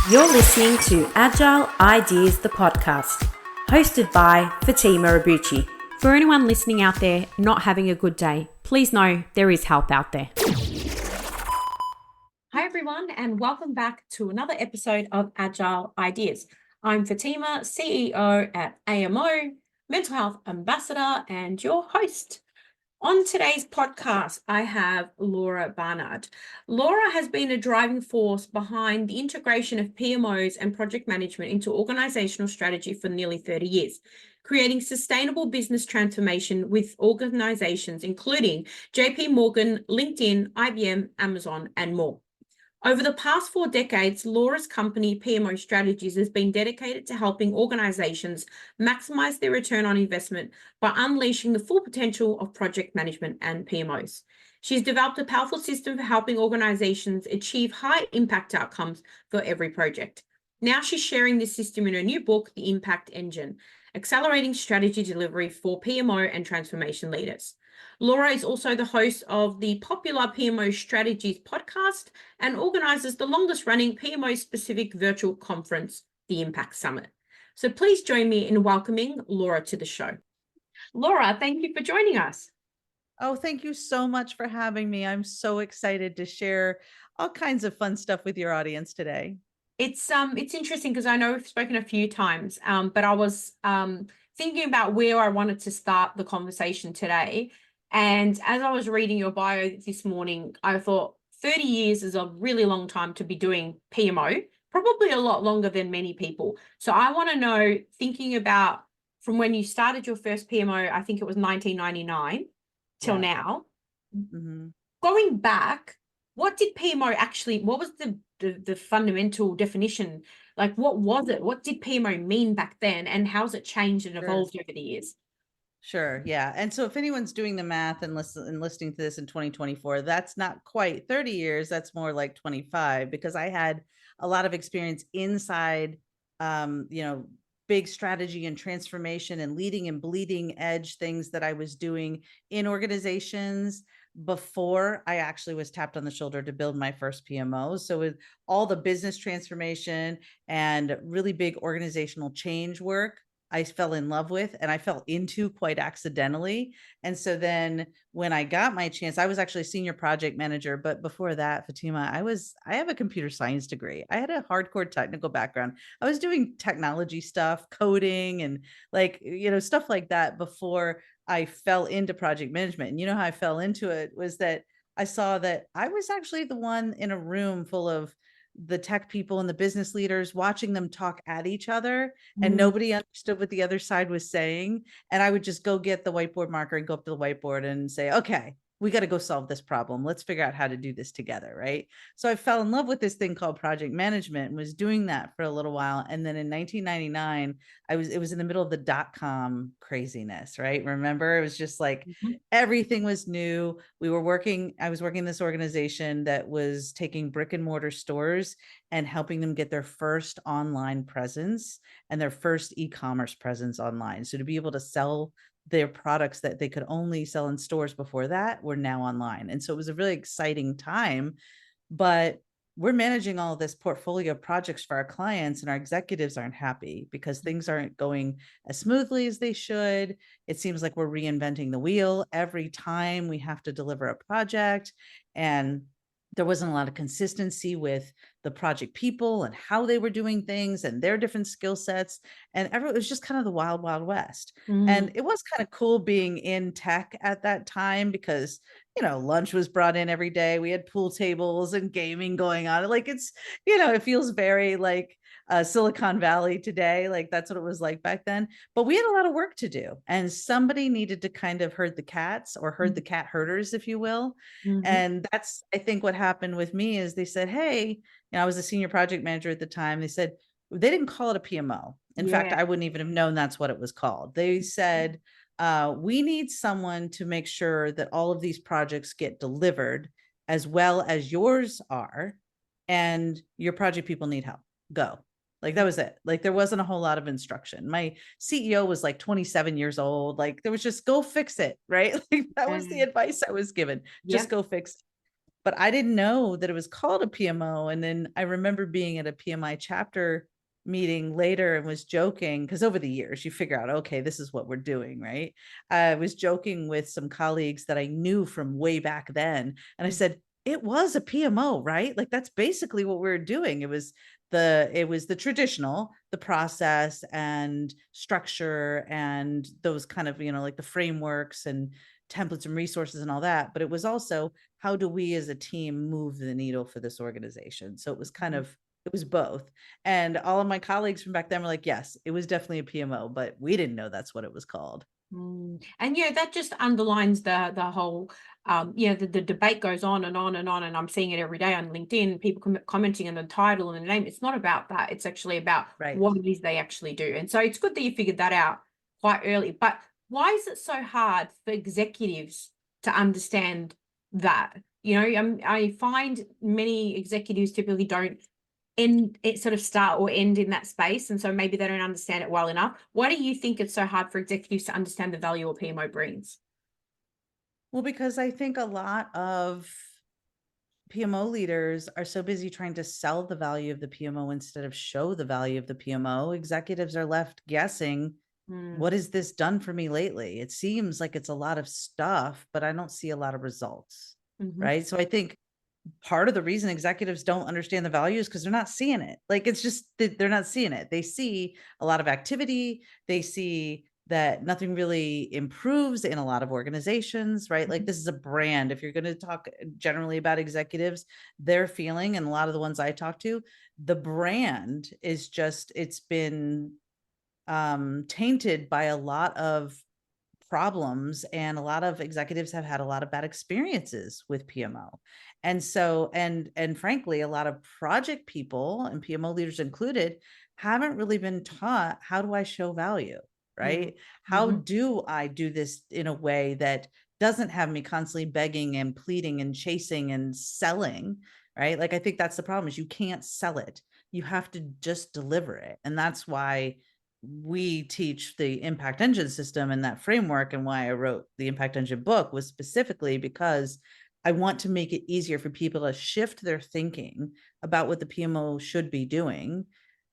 You're listening to Agile Ideas, the podcast, hosted by Fatima Abuchi. For anyone listening out there not having a good day, please know there is help out there. Hi everyone, and welcome back to another episode of Agile Ideas. I'm Fatima, CEO at PMO, Mental Health Ambassador, and your host. On today's podcast, I have Laura Barnard. Laura has been a driving force behind the integration of PMOs and project management into organizational strategy for nearly 30 years, creating sustainable business transformation with organizations including JP Morgan, LinkedIn, IBM, Amazon, and more. Over the past 4 decades, Laura's company, PMO Strategies, has been dedicated to helping organizations maximize their return on investment by unleashing the full potential of project management and PMOs. She's developed a powerful system for helping organizations achieve high impact outcomes for every project. Now she's sharing this system in her new book, The Impact Engine, Accelerating Strategy Delivery for PMO and Transformation Leaders. Laura is also the host of the popular PMO Strategies podcast and organizes the longest running PMO-specific virtual conference, the Impact Summit. So please join me in welcoming Laura to the show. Laura, thank you for joining us. Oh, thank you so much for having me. I'm so excited to share all kinds of fun stuff with your audience today. It's interesting because I know we've spoken a few times, but I was thinking about where I wanted to start the conversation today. And as I was reading your bio this morning, I thought 30 years is a really long time to be doing PMO, probably a lot longer than many people. So I want to know, thinking about from when you started your first PMO, I think it was 1999 till now, going back, what did PMO actually, what was the fundamental definition? Like, what was it? What did PMO mean back then? And how's it changed and evolved over the years? Sure. Yeah. And so if anyone's doing the math and listening to this in 2024, that's not quite 30 years. That's more like 25, because I had a lot of experience inside, big strategy and transformation and leading and bleeding edge things that I was doing in organizations before I actually was tapped on the shoulder to build my first PMO. So with all the business transformation and really big organizational change work, I fell in love with and I fell into quite accidentally. And so then when I got my chance, I was actually a senior project manager. But before that, Fatima, I have a computer science degree. I had a hardcore technical background. I was doing technology stuff, coding and stuff like that before I fell into project management. And you know how I fell into it was that I saw that I was actually the one in a room full of the tech people and the business leaders, watching them talk at each other, and nobody understood what the other side was saying. And I would just go get the whiteboard marker and go up to the whiteboard and say, okay, we got to go solve this problem. Let's figure out how to do this together. Right. So I fell in love with this thing called project management and was doing that for a little while. And then in 1999, it was in the middle of the dot-com craziness, right? Remember, it was just like everything was new. I was working in this organization that was taking brick and mortar stores and helping them get their first online presence and their first e-commerce presence online. So to be able to sell their products that they could only sell in stores before that were now online. And so it was a really exciting time, but we're managing all this portfolio of projects for our clients and our executives aren't happy because things aren't going as smoothly as they should. It seems like we're reinventing the wheel every time we have to deliver a project. And there wasn't a lot of consistency with the project people and how they were doing things and their different skill sets. And it was just kind of the wild, wild west. And it was kind of cool being in tech at that time because, lunch was brought in every day. We had pool tables and gaming going on. Like it feels very like Silicon Valley today. Like that's what it was like back then. But we had a lot of work to do. And somebody needed to kind of herd the cats or herd the cat herders, if you will. And that's, I think, what happened with me is they said, hey, I was a senior project manager at the time. They said, they didn't call it a PMO. In fact, I wouldn't even have known that's what it was called. They said, we need someone to make sure that all of these projects get delivered as well as yours are. And your project people need help. Go. Like that was it. Like there wasn't a whole lot of instruction. My CEO was like 27 years old. Like there was just go fix it. Right. Like that was the advice I was given. Just go fix it. but I didn't know that it was called a PMO. And then I remember being at a PMI chapter meeting later and was joking, because over the years you figure out, okay, this is what we're doing, right? I was joking with some colleagues that I knew from way back then, and I said, it was a PMO, right? Like that's basically what we were doing. It was the traditional, the process and structure and those kind of, like the frameworks and templates and resources and all that, but it was also, how do we as a team move the needle for this organization? So it was it was both. And all of my colleagues from back then were like, yes, it was definitely a PMO, but we didn't know that's what it was called. And that just underlines the whole the debate goes on and on and on, and I'm seeing it every day on LinkedIn, people commenting on the title and the name. It's not about that, it's actually about Right. what it is they actually do. And so it's good that you figured that out quite early. But why is it so hard for executives to understand that? I find many executives typically don't sort of start or end in that space, and so maybe they don't understand it well enough. Why do you think it's so hard for executives to understand the value a PMO brings? Well, because I think a lot of PMO leaders are so busy trying to sell the value of the PMO instead of show the value of the PMO. Executives are left guessing, Mm, what has this done for me lately? It seems like it's a lot of stuff, but I don't see a lot of results. mhm, Right. So I think part of the reason executives don't understand the value is because they're not seeing it. Like it's just that they're not seeing it. They see a lot of activity. They see that nothing really improves in a lot of organizations, right? Like mhm, this is a brand. If you're going to talk generally about executives, their feeling, and a lot of the ones I talk to, the brand is just, it's been tainted by a lot of problems, and a lot of executives have had a lot of bad experiences with PMO. And so, and frankly, a lot of project people, and PMO leaders included, haven't really been taught, how do I show value, mm, right? How mhm, do I do this in a way that doesn't have me constantly begging and pleading and chasing and selling, right? Like I think that's the problem, is you can't sell it. You have to just deliver it. And that's why we teach the impact engine system and that framework, and why I wrote the impact engine book was specifically because I want to make it easier for people to shift their thinking about what the PMO should be doing,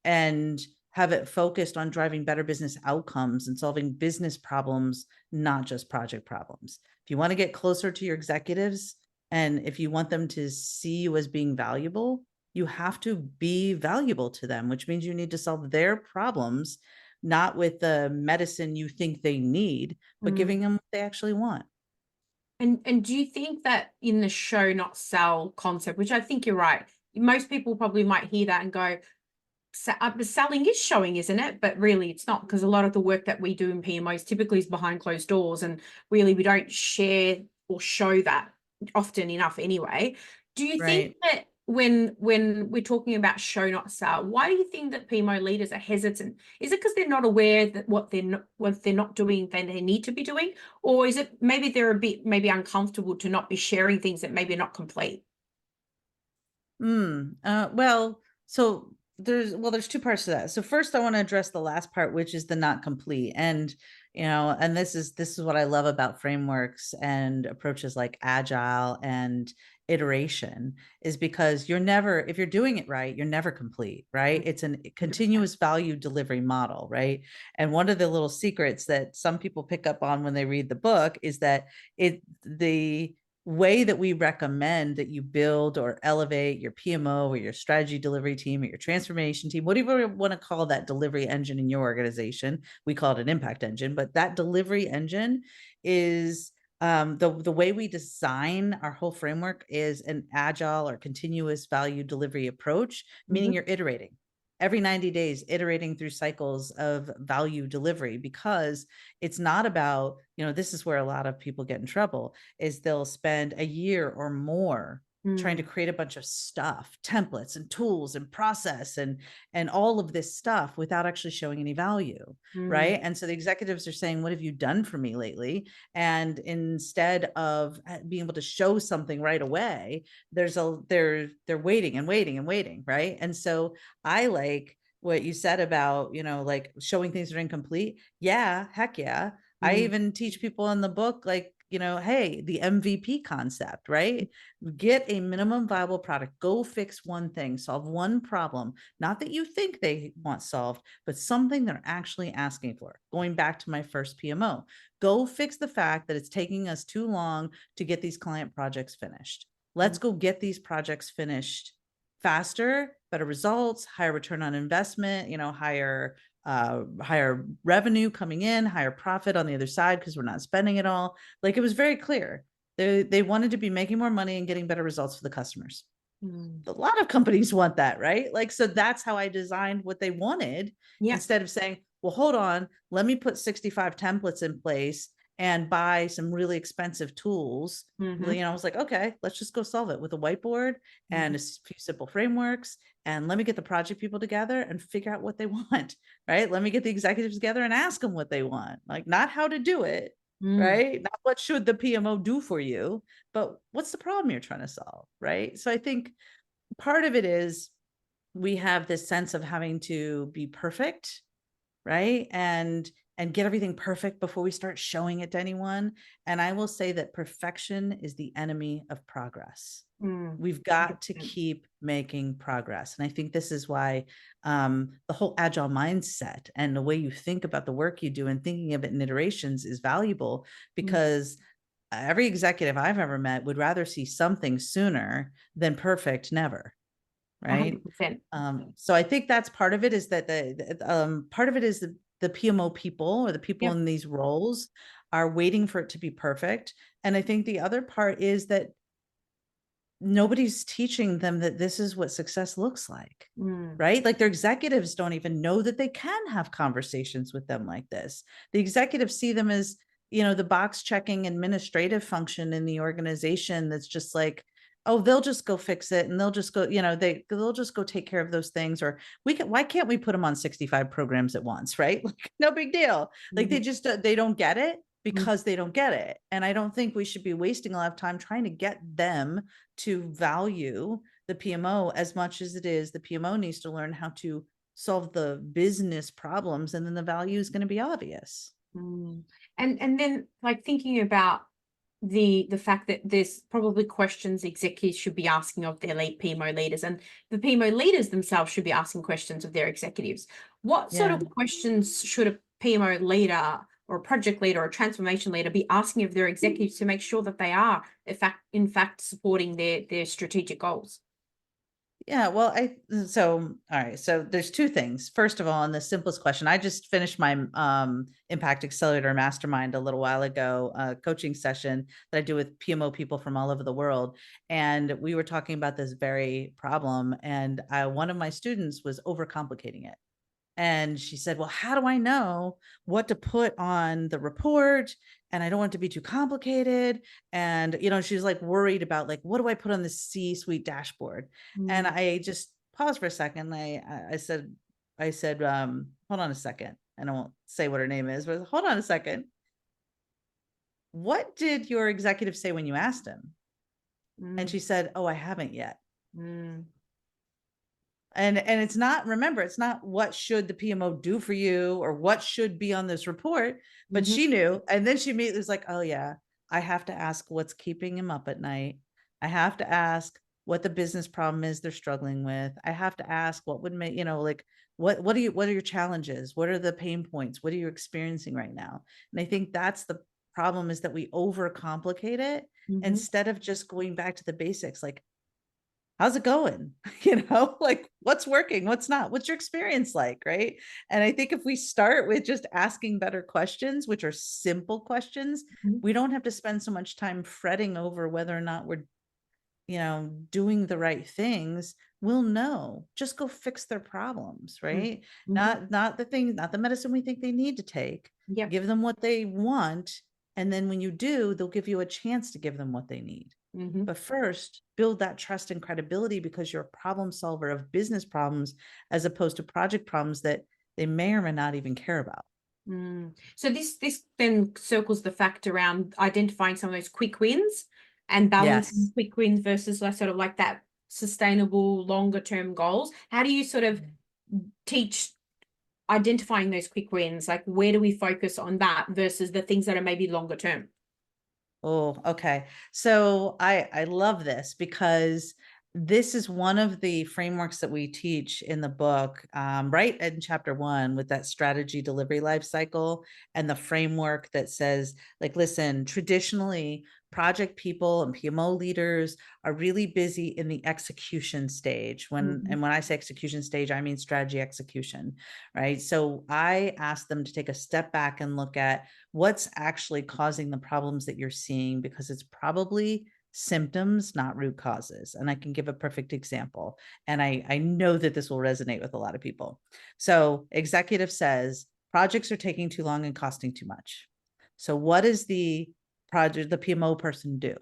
and have it focused on driving better business outcomes and solving business problems, not just project problems. If you want to get closer to your executives, and if you want them to see you as being valuable, you have to be valuable to them, which means you need to solve their problems, not with the medicine you think they need, but mm. giving them what they actually want. And do you think that in the show not sell concept, which I think you're right, most people probably might hear that and go, selling is showing, isn't it? But really, it's not, because a lot of the work that we do in PMOs typically is behind closed doors, and really we don't share or show that often enough anyway. Do you think Right. that when we're talking about show not sell, why do you think that PMO leaders are hesitant? Is it because they're not aware that what they're not doing they need to be doing, or is it maybe they're a bit maybe uncomfortable to not be sharing things that maybe are not complete? Well, so there's two parts to that. So first I want to address the last part, which is the not complete. And and this is what I love about frameworks and approaches like agile and iteration, is because you're never, if you're doing it right, you're never complete, right? It's a 100%. continuous value delivery model, right? And one of the little secrets that some people pick up on when they read the book is that the way that we recommend that you build or elevate your PMO or your strategy delivery team or your transformation team, whatever you want to call that delivery engine in your organization. We call it an impact engine, but that delivery engine is the way we design our whole framework is an agile or continuous value delivery approach, meaning Mhm, you're iterating every 90 days, iterating through cycles of value delivery, because it's not about, this is where a lot of people get in trouble, is they'll spend a year or more trying to mm, create a bunch of stuff, templates and tools and process and all of this stuff without actually showing any value, mm, right? And so the executives are saying, what have you done for me lately? And instead of being able to show something right away, they're waiting and waiting and waiting, right? And so I like what you said about, like showing things that are incomplete. Yeah, heck yeah. I mm, even teach people in the book, like, hey, the MVP concept, right? Get a minimum viable product, go fix one thing, solve one problem, not that you think they want solved, but something they're actually asking for. Going back to my first PMO, go fix the fact that it's taking us too long to get these client projects finished. Let's go get these projects finished faster, better results, higher return on investment, higher revenue coming in, higher profit on the other side because we're not spending it all. Like, it was very clear. They wanted to be making more money and getting better results for the customers. A lot of companies want that, right? Like, so that's how I designed what they wanted. Yeah. Instead of saying, well, hold on, let me put 65 templates in place and buy some really expensive tools. I was like, okay, let's just go solve it with a whiteboard and a few simple frameworks. And let me get the project people together and figure out what they want, right? Let me get the executives together and ask them what they want, like not how to do it, right? Not what should the PMO do for you, but what's the problem you're trying to solve, right? So I think part of it is we have this sense of having to be perfect, right? And get everything perfect before we start showing it to anyone. And I will say that perfection is the enemy of progress. We've got to keep making progress. And I think this is why the whole agile mindset and the way you think about the work you do and thinking of it in iterations is valuable, because every executive I've ever met would rather see something sooner than perfect never. Right. 100%. So I think that's part of it, is that part of it is the PMO people, or the people in these roles, are waiting for it to be perfect. And I think the other part is that nobody's teaching them that this is what success looks like, right? Like, their executives don't even know that they can have conversations with them like this. The executives see them as, the box checking administrative function in the organization that's just like, oh, they'll just go fix it, and they'll just go, they'll just go take care of those things. Or why can't we put them on 65 programs at once, right? Like, no big deal. Like, they don't get it because they don't get it. And I don't think we should be wasting a lot of time trying to get them to value the PMO as much as it is the PMO needs to learn how to solve the business problems, and then the value is going to be obvious. And then, like, thinking about the fact that there's probably questions executives should be asking of their lead PMO leaders, and the PMO leaders themselves should be asking questions of their executives. What sort of questions should a PMO leader or a project leader or a transformation leader be asking of their executives to make sure that they are in fact supporting their strategic goals? Yeah, well, all right. So there's two things. First of all, on the simplest question, I just finished my Impact Accelerator Mastermind a little while ago, coaching session that I do with PMO people from all over the world. And we were talking about this very problem. And one of my students was overcomplicating it. And she said, well, how do I know what to put on the report? And I don't want it to be too complicated. And, she's like worried about, like, what do I put on the C-suite dashboard? And I just paused for a second. I said, hold on a second. And I won't say what her name is, but hold on a second. What did your executive say when you asked him? And she said, oh, I haven't yet. And it's not, remember, it's not what should the PMO do for you or what should be on this report, but she knew. And then she immediately was like, oh yeah, I have to ask what's keeping him up at night. I have to ask what the business problem is they're struggling with. I have to ask what would make, like, what are your challenges? What are the pain points? What are you experiencing right now? And I think that's the problem, is that we overcomplicate it instead of just going back to the basics. Like, how's it going? Like, what's working, what's not, what's your experience like, right? And I think if we start with just asking better questions, which are simple questions, we don't have to spend so much time fretting over whether or not we're, doing the right things. We'll know, just go fix their problems, right? Not the medicine we think they need to take. Give them what they want. And then when you do, they'll give you a chance to give them what they need. But first, build that trust and credibility, because you're a problem solver of business problems as opposed to project problems that they may or may not even care about. So this then circles the fact around identifying some of those quick wins and balancing quick wins versus sort of like that sustainable longer term goals. How do you sort of teach identifying those quick wins? Like, where do we focus on that versus the things that are maybe longer term? Oh, okay. So I love this because this is one of the frameworks that we teach in the book, right in chapter 1, with that strategy delivery life cycle, and the framework that says, like, listen, traditionally project people and PMO leaders are really busy in the execution stage. And when I say execution stage, I mean strategy execution, right? So I ask them to take a step back and look at what's actually causing the problems that you're seeing, because it's probably symptoms, not root causes. And I can give a perfect example. And I know that this will resonate with a lot of people. So executive says projects are taking too long and costing too much. So what does the PMO person do?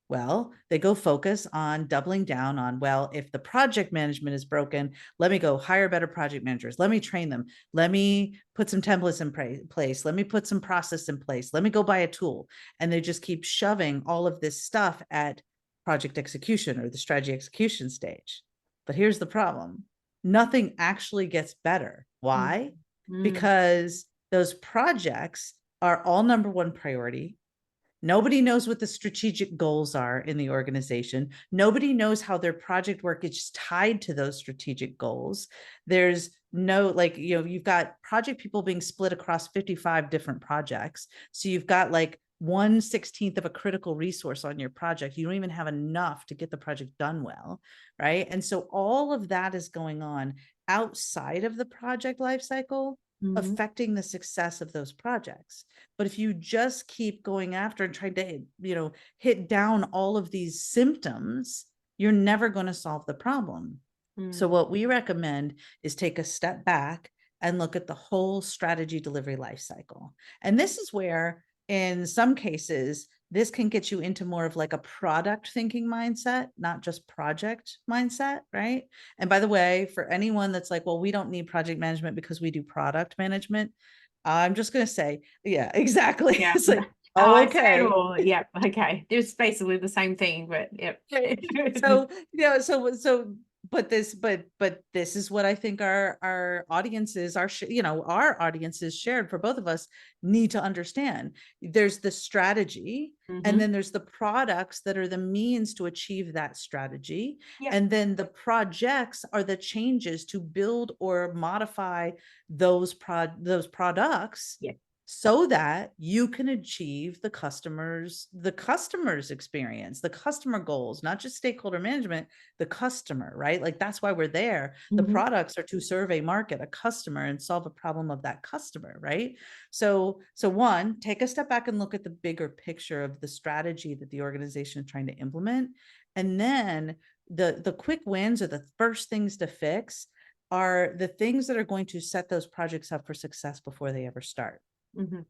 Well, they go focus on doubling down on, well, if the project management is broken, let me go hire better project managers. Let me train them. Let me put some templates in place. Let me put some process in place. Let me go buy a tool. And they just keep shoving all of this stuff at project execution or the strategy execution stage. But here's the problem. Nothing actually gets better. Why? Because those projects are all number one priority. Nobody knows what the strategic goals are in the organization. Nobody knows how their project work is tied to those strategic goals. There's no, like, you've got project people being split across 55 different projects. So you've got like 1/16 of a critical resource on your project. You don't even have enough to get the project done well, right? And so all of that is going on outside of the project lifecycle, affecting the success of those projects. But if you just keep going after and trying to, hit down all of these symptoms, you're never going to solve the problem. So what we recommend is take a step back and look at the whole strategy delivery life cycle. And this is where, in some cases, this can get you into more of like a product thinking mindset, not just project mindset, right? And by the way, for anyone that's like, well, we don't need project management because we do product management, I'm just going to say, yeah, exactly. Yeah. It's like, Oh, oh, I see. okay. Or yeah, okay. It's basically the same thing, but yep. So, but this is what I think our audiences our audiences shared for both of us need to understand. There's the strategy, and then there's the products that are the means to achieve that strategy. Yep. And then the projects are the changes to build or modify those products, Yep. so that you can achieve the customer's experience, the customer goals, not just stakeholder management, the customer, right? Like, that's why we're there. The products are to serve a market, a customer, and solve a problem of that customer, right? So one, take a step back and look at the bigger picture of the strategy that the organization is trying to implement. And then the quick wins, or the first things to fix, are the things that are going to set those projects up for success before they ever start.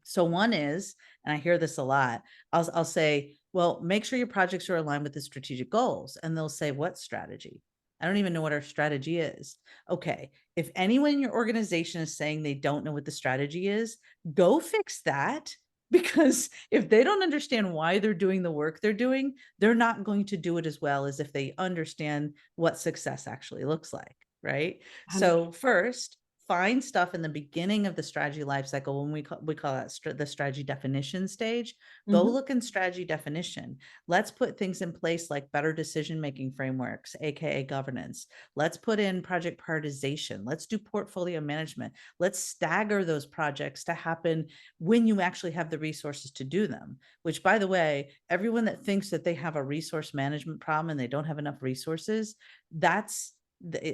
So one is, and I hear this a lot, I'll say, well, make sure your projects are aligned with the strategic goals. And they'll say, what strategy? I don't even know what our strategy is. Okay. If anyone in your organization is saying they don't know what the strategy is, go fix that. Because if they don't understand why they're doing the work they're doing, they're not going to do it as well as if they understand what success actually looks like, right? So first, find stuff in the beginning of the strategy lifecycle, when we call that the strategy definition stage. Go look in strategy definition. Let's put things in place like better decision-making frameworks, aka governance. Let's put in project prioritization. Let's do portfolio management. Let's stagger those projects to happen when you actually have the resources to do them. Which, by the way, everyone that thinks that they have a resource management problem and they don't have enough resources,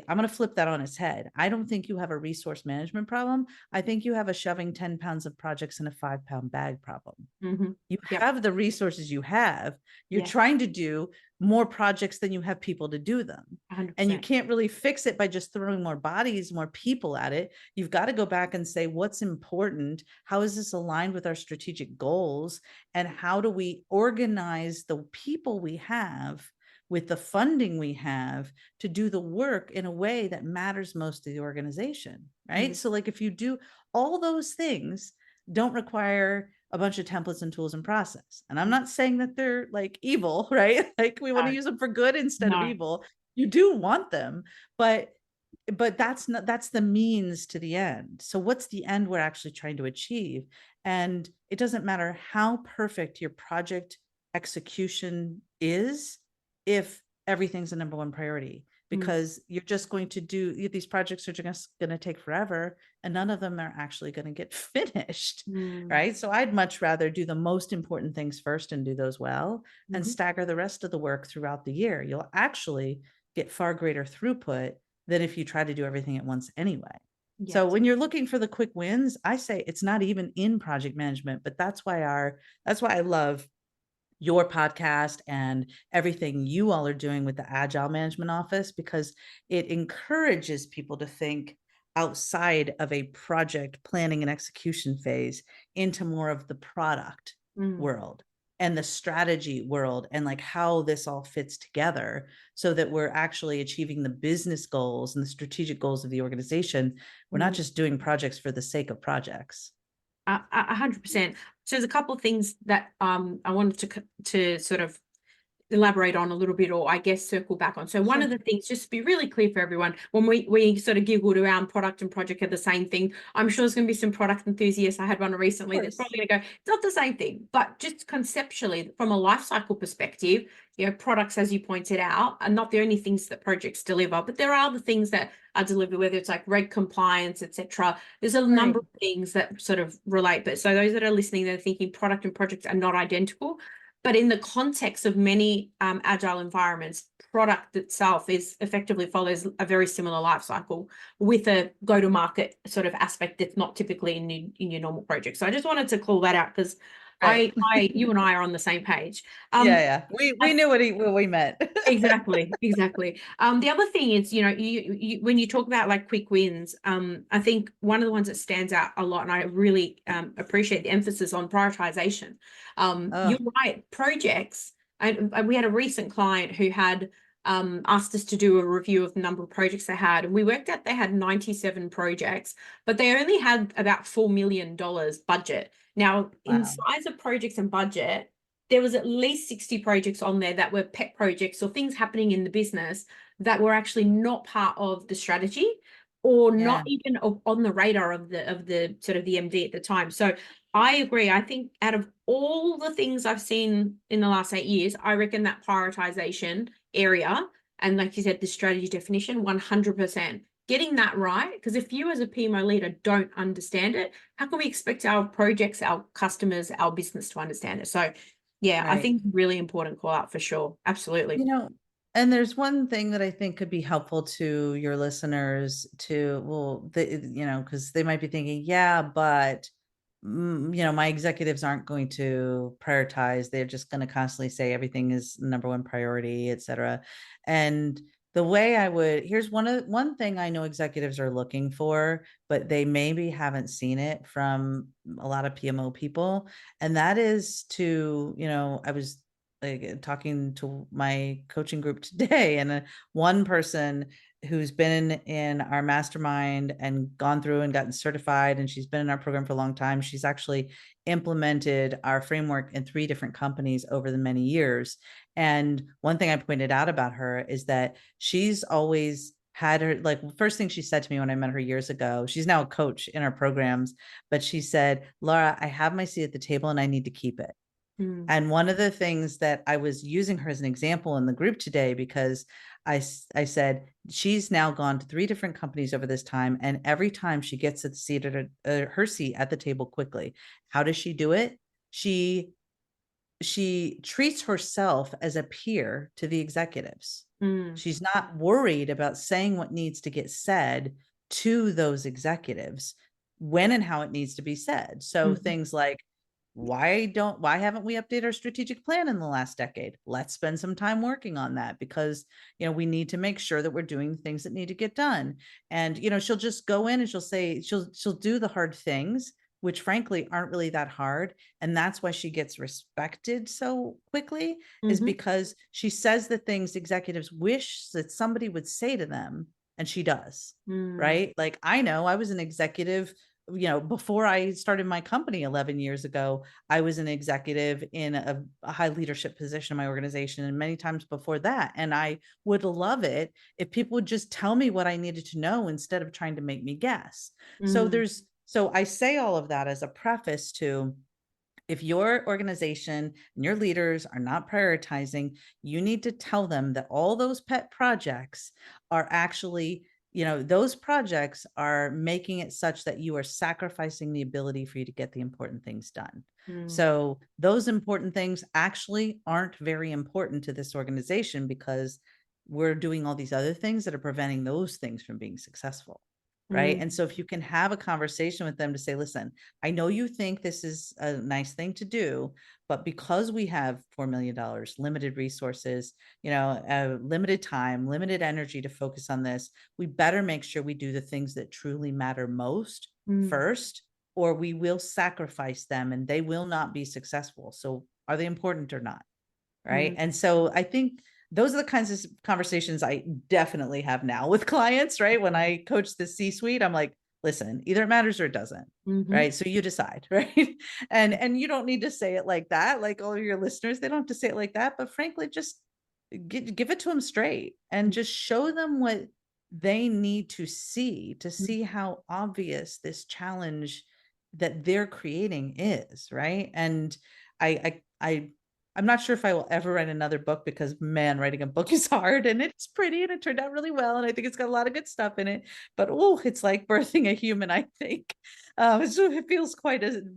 I'm going to flip that on its head. I don't think you have a resource management problem. I think you have a shoving 10 pounds of projects in a 5-pound bag problem. You have the resources you have. You're trying to do more projects than you have people to do them. 100%. And you can't really fix it by just throwing more bodies, more people at it. You've got to go back and say, what's important? How is this aligned with our strategic goals? And how do we organize the people we have with the funding we have to do the work in a way that matters most to the organization, right? So like, if you do all those things, don't require a bunch of templates and tools and process. And I'm not saying that they're like evil, right? Like, we want to use them for good instead of evil. You do want them, but that's the means to the end. So what's the end we're actually trying to achieve? And it doesn't matter how perfect your project execution is if everything's a number one priority, because you're just going to do, these projects are just going to take forever and none of them are actually going to get finished. Right. So I'd much rather do the most important things first and do those well and stagger the rest of the work throughout the year. You'll actually get far greater throughput than if you try to do everything at once anyway. Yes. So when you're looking for the quick wins, I say it's not even in project management, but that's why I love your podcast and everything you all are doing with the Agile Management Office, because it encourages people to think outside of a project planning and execution phase into more of the product world and the strategy world, and like how this all fits together so that we're actually achieving the business goals and the strategic goals of the organization. We're not just doing projects for the sake of projects. 100%. So there's a couple of things that I wanted to sort of elaborate on a little bit, or I guess circle back on. So one of the things, just to be really clear for everyone, when we sort of giggled around product and project are the same thing, I'm sure there's going to be some product enthusiasts. I had one recently that's probably going to go, it's not the same thing. But just conceptually, from a life cycle perspective, products, as you pointed out, are not the only things that projects deliver, but there are the things that are delivered, whether it's like reg compliance, etc. There's a number of things that sort of relate. But so those that are listening, they're thinking product and projects are not identical. But in the context of many agile environments, product itself effectively follows a very similar life cycle with a go-to-market sort of aspect that's not typically in your normal project. So I just wanted to call that out, because you and I are on the same page. We knew what we meant. Exactly. The other thing is, you when you talk about like quick wins, I think one of the ones that stands out a lot, and I really appreciate the emphasis on prioritization. You're right, projects. And we had a recent client who had asked us to do a review of the number of projects they had, and we worked out they had 97 projects, but they only had about $4 million budget. Now, in size of projects and budget, there was at least 60 projects on there that were pet projects or things happening in the business that were actually not part of the strategy, or not even on the radar of the sort of the MD at the time. So I agree. I think out of all the things I've seen in the last 8 years, I reckon that prioritization area, and like you said, the strategy definition, 100%. Getting that right, because if you as a PMO leader don't understand it, how can we expect our projects, our customers, our business to understand it? So I think really important call out for sure. Absolutely. And there's one thing that I think could be helpful to your listeners because they might be thinking, but my executives aren't going to prioritize. They're just going to constantly say everything is number one priority, et cetera. And the way here's one thing I know executives are looking for, but they maybe haven't seen it from a lot of PMO people. And that is I was talking to my coaching group today, and one person who's been in our mastermind and gone through and gotten certified, and she's been in our program for a long time. She's actually implemented our framework in 3 different companies over the many years. And one thing I pointed out about her is that she's always had her, first thing she said to me when I met her years ago, she's now a coach in our programs, but she said, Laura, I have my seat at the table and I need to keep it. And one of the things that I was using her as an example in the group today, because I said, she's now gone to 3 different companies over this time. And every time she gets a seat at her seat at the table quickly. How does she do it? She treats herself as a peer to the executives. She's not worried about saying what needs to get said to those executives, when and how it needs to be said. So things like, why haven't we updated our strategic plan in the last decade? Let's spend some time working on that, because we need to make sure that we're doing the things that need to get done. And she'll just go in and she'll say she'll do the hard things, which frankly aren't really that hard. And that's why she gets respected so quickly, is because she says the things executives wish that somebody would say to them, and she does. Right? Like, I know I was an executive before I started my company 11 years ago. I was an executive in a high leadership position in my organization, and many times before that. And I would love it if people would just tell me what I needed to know instead of trying to make me guess. So I say all of that as a preface to, If your organization and your leaders are not prioritizing, you need to tell them that all those pet projects are actually, those projects are making it such that you are sacrificing the ability for you to get the important things done. So those important things actually aren't very important to this organization because we're doing all these other things that are preventing those things from being successful. Right. And so if you can have a conversation with them to say, listen, I know you think this is a nice thing to do, but because we have $4 million, limited resources, limited time, limited energy to focus on this, we better make sure we do the things that truly matter most first, or we will sacrifice them and they will not be successful. So are they important or not? Right. And so I think those are the kinds of conversations I definitely have now with clients, right? When I coach the C-suite, I'm like, listen, either it matters or it doesn't. Right. So you decide, right? And you don't need to say it like that. Like all of your listeners, they don't have to say it like that, but frankly, just give it to them straight and just show them what they need to see how obvious this challenge that they're creating is, right? And I'm not sure if I will ever write another book because, man, writing a book is hard and it's pretty and it turned out really well. And I think it's got a lot of good stuff in it, but it's like birthing a human, I think. So it feels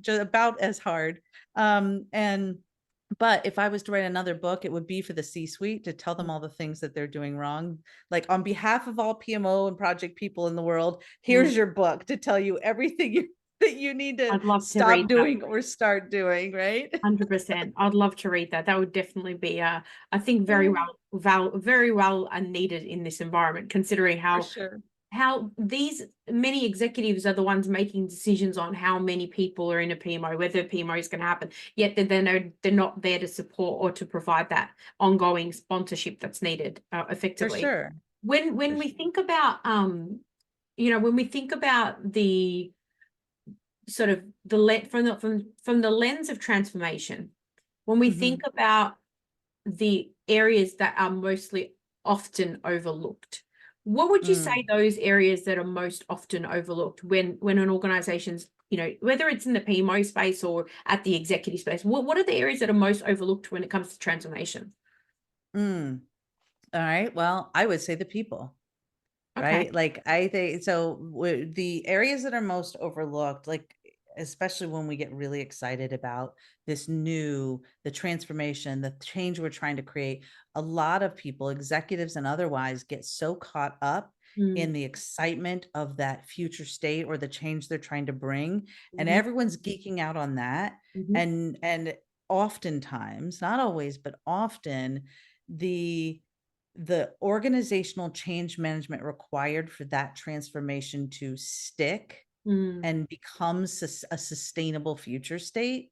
about as hard. But if I was to write another book, it would be for the C-suite to tell them all the things that they're doing wrong. Like on behalf of all PMO and project people in the world, here's your book to tell you everything that you need to stop doing or start doing, right? 100%. I'd love to read that. That would definitely be, I think, very well needed in this environment, considering how these many executives are the ones making decisions on how many people are in a PMO, whether a PMO is going to happen, yet they're not there to support or to provide that ongoing sponsorship that's needed effectively. For sure. When we think about, when we think about the sort of from the lens of transformation, when we think about the areas that are mostly often overlooked, what would you say those areas that are most often overlooked when an organization's, whether it's in the PMO space or at the executive space, what are the areas that are most overlooked when it comes to transformation? All right. Well, I would say the people. Okay. Right. Like I think so the areas that are most overlooked, like especially when we get really excited about the transformation, the change we're trying to create, a lot of people, executives and otherwise, get so caught up in the excitement of that future state or the change they're trying to bring. And everyone's geeking out on that. And oftentimes, not always, but often the organizational change management required for that transformation to stick and become a sustainable future state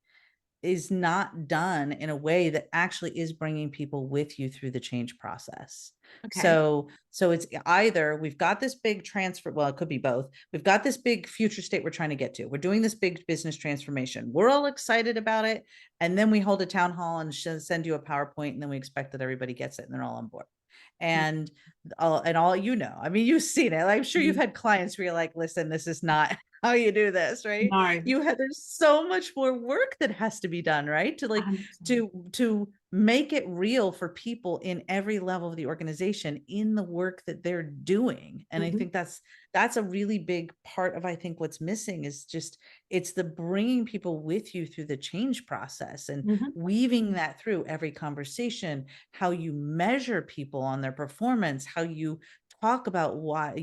is not done in a way that actually is bringing people with you through the change process. Okay. So it's either we've got this big transfer, well, it could be both. We've got this big future state we're trying to get to. We're doing this big business transformation. We're all excited about it. And then we hold a town hall and send you a PowerPoint, and then we expect that everybody gets it and they're all on board. And all, I mean, you've seen it. I'm sure you've had clients where you're like, listen, this is not how you do this, right? No. There's so much more work that has to be done, right? To make it real for people in every level of the organization in the work that they're doing. And I think that's a really big part of, I think, what's missing is just, it's the bringing people with you through the change process and weaving that through every conversation, how you measure people on their performance, how you talk about why,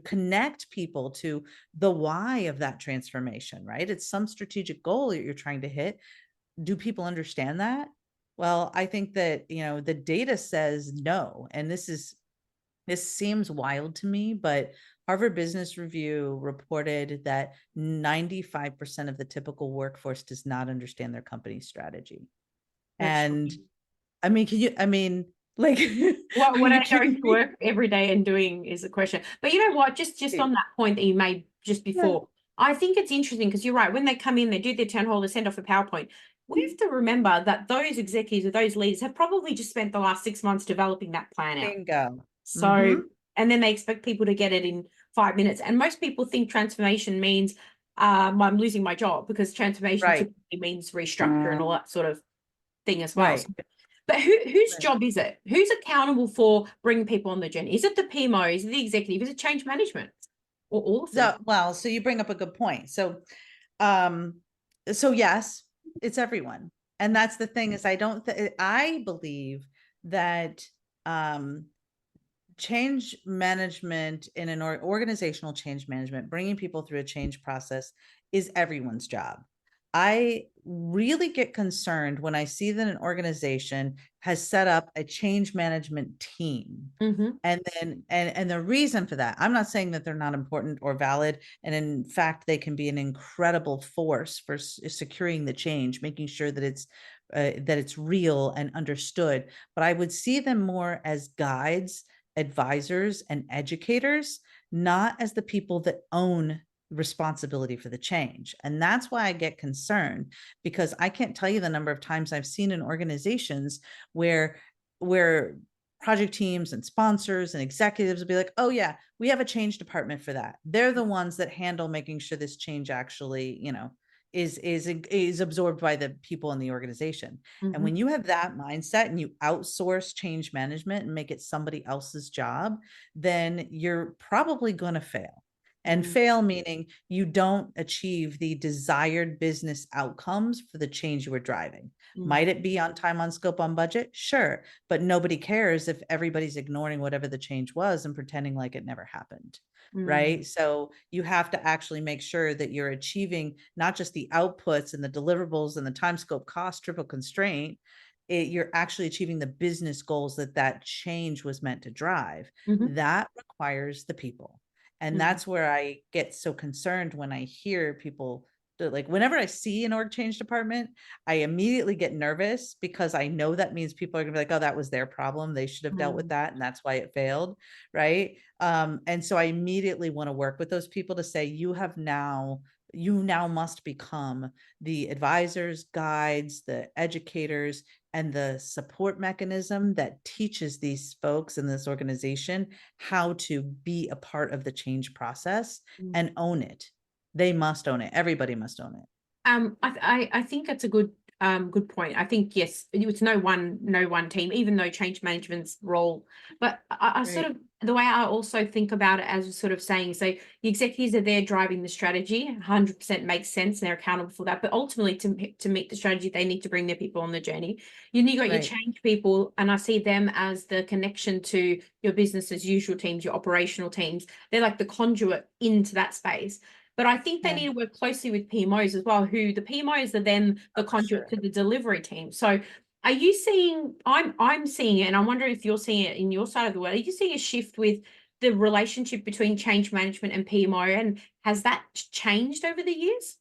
connect people to the why of that transformation, right? It's some strategic goal that you're trying to hit. Do people understand that? Well, I think that, the data says no. And this seems wild to me, but Harvard Business Review reported that 95% of the typical workforce does not understand their company's strategy. And I mean, like what I go to work every day and doing is a question. But you know what, just on that point that you made just before, I think it's interesting because you're right. When they come in, they do their town hall, they send off a PowerPoint. We have to remember that those executives or those leaders have probably just spent the last 6 months developing that plan out. Bingo. So, and then they expect people to get it in 5 minutes. And most people think transformation means I'm losing my job, because transformation Right. typically means restructure and all that sort of thing as well. Right. So, but whose Right. job is it? Who's accountable for bringing people on the journey? Is it the PMO? Is it the executive? Is it change management? Or all of them? Well, so you bring up a good point. Um, so yes, it's everyone. And that's the thing is I believe that, um, change management in an organizational change management, bringing people through a change process is everyone's job. I really get concerned when I see that an organization has set up a change management team. Mm-hmm. And the reason for that, I'm not saying that they're not important or valid. And in fact, they can be an incredible force for securing the change, making sure that it's real and understood. But I would see them more as guides, advisors, and educators, not as the people that own responsibility for the change. And that's why I get concerned, because I can't tell you the number of times I've seen in organizations where project teams and sponsors and executives will be like, oh yeah, we have a change department for that. They're the ones that handle making sure this change actually, is absorbed by the people in the organization. Mm-hmm. And when you have that mindset and you outsource change management and make it somebody else's job, then you're probably going to fail. And fail meaning you don't achieve the desired business outcomes for the change you were driving. Might it be on time, on scope, on budget? Sure. But nobody cares if everybody's ignoring whatever the change was and pretending like it never happened. Right. So you have to actually make sure that you're achieving not just the outputs and the deliverables and the time, scope, cost, triple constraint. You're actually achieving the business goals that change was meant to drive. Mm-hmm. That requires the people. And that's where I get so concerned when I hear people, like whenever I see an org change department, I immediately get nervous, because I know that means people are gonna be like, oh, that was their problem. They should have dealt with that. And that's why it failed. Right. And so I immediately want to work with those people to say, you now must become the advisors, guides, the educators, and the support mechanism that teaches these folks in this organization how to be a part of the change process and own it. They must own it. Everybody must own it. I think that's a good point. I think yes, it's no one team, even though change management's role. But I sort of, the way I also think about it as sort of saying, so the executives are there driving the strategy, 100% makes sense, and they're accountable for that. But ultimately, to meet the strategy, they need to bring their people on the journey. You got your change people, and I see them as the connection to your business as usual teams, your operational teams. They're like the conduit into that space. But I think they need to work closely with PMOs as well, who the PMOs are then the conduit to the delivery team. So are you seeing, I'm seeing it, and I wonder if you're seeing it in your side of the world, are you seeing a shift with the relationship between change management and PMO, and has that changed over the years?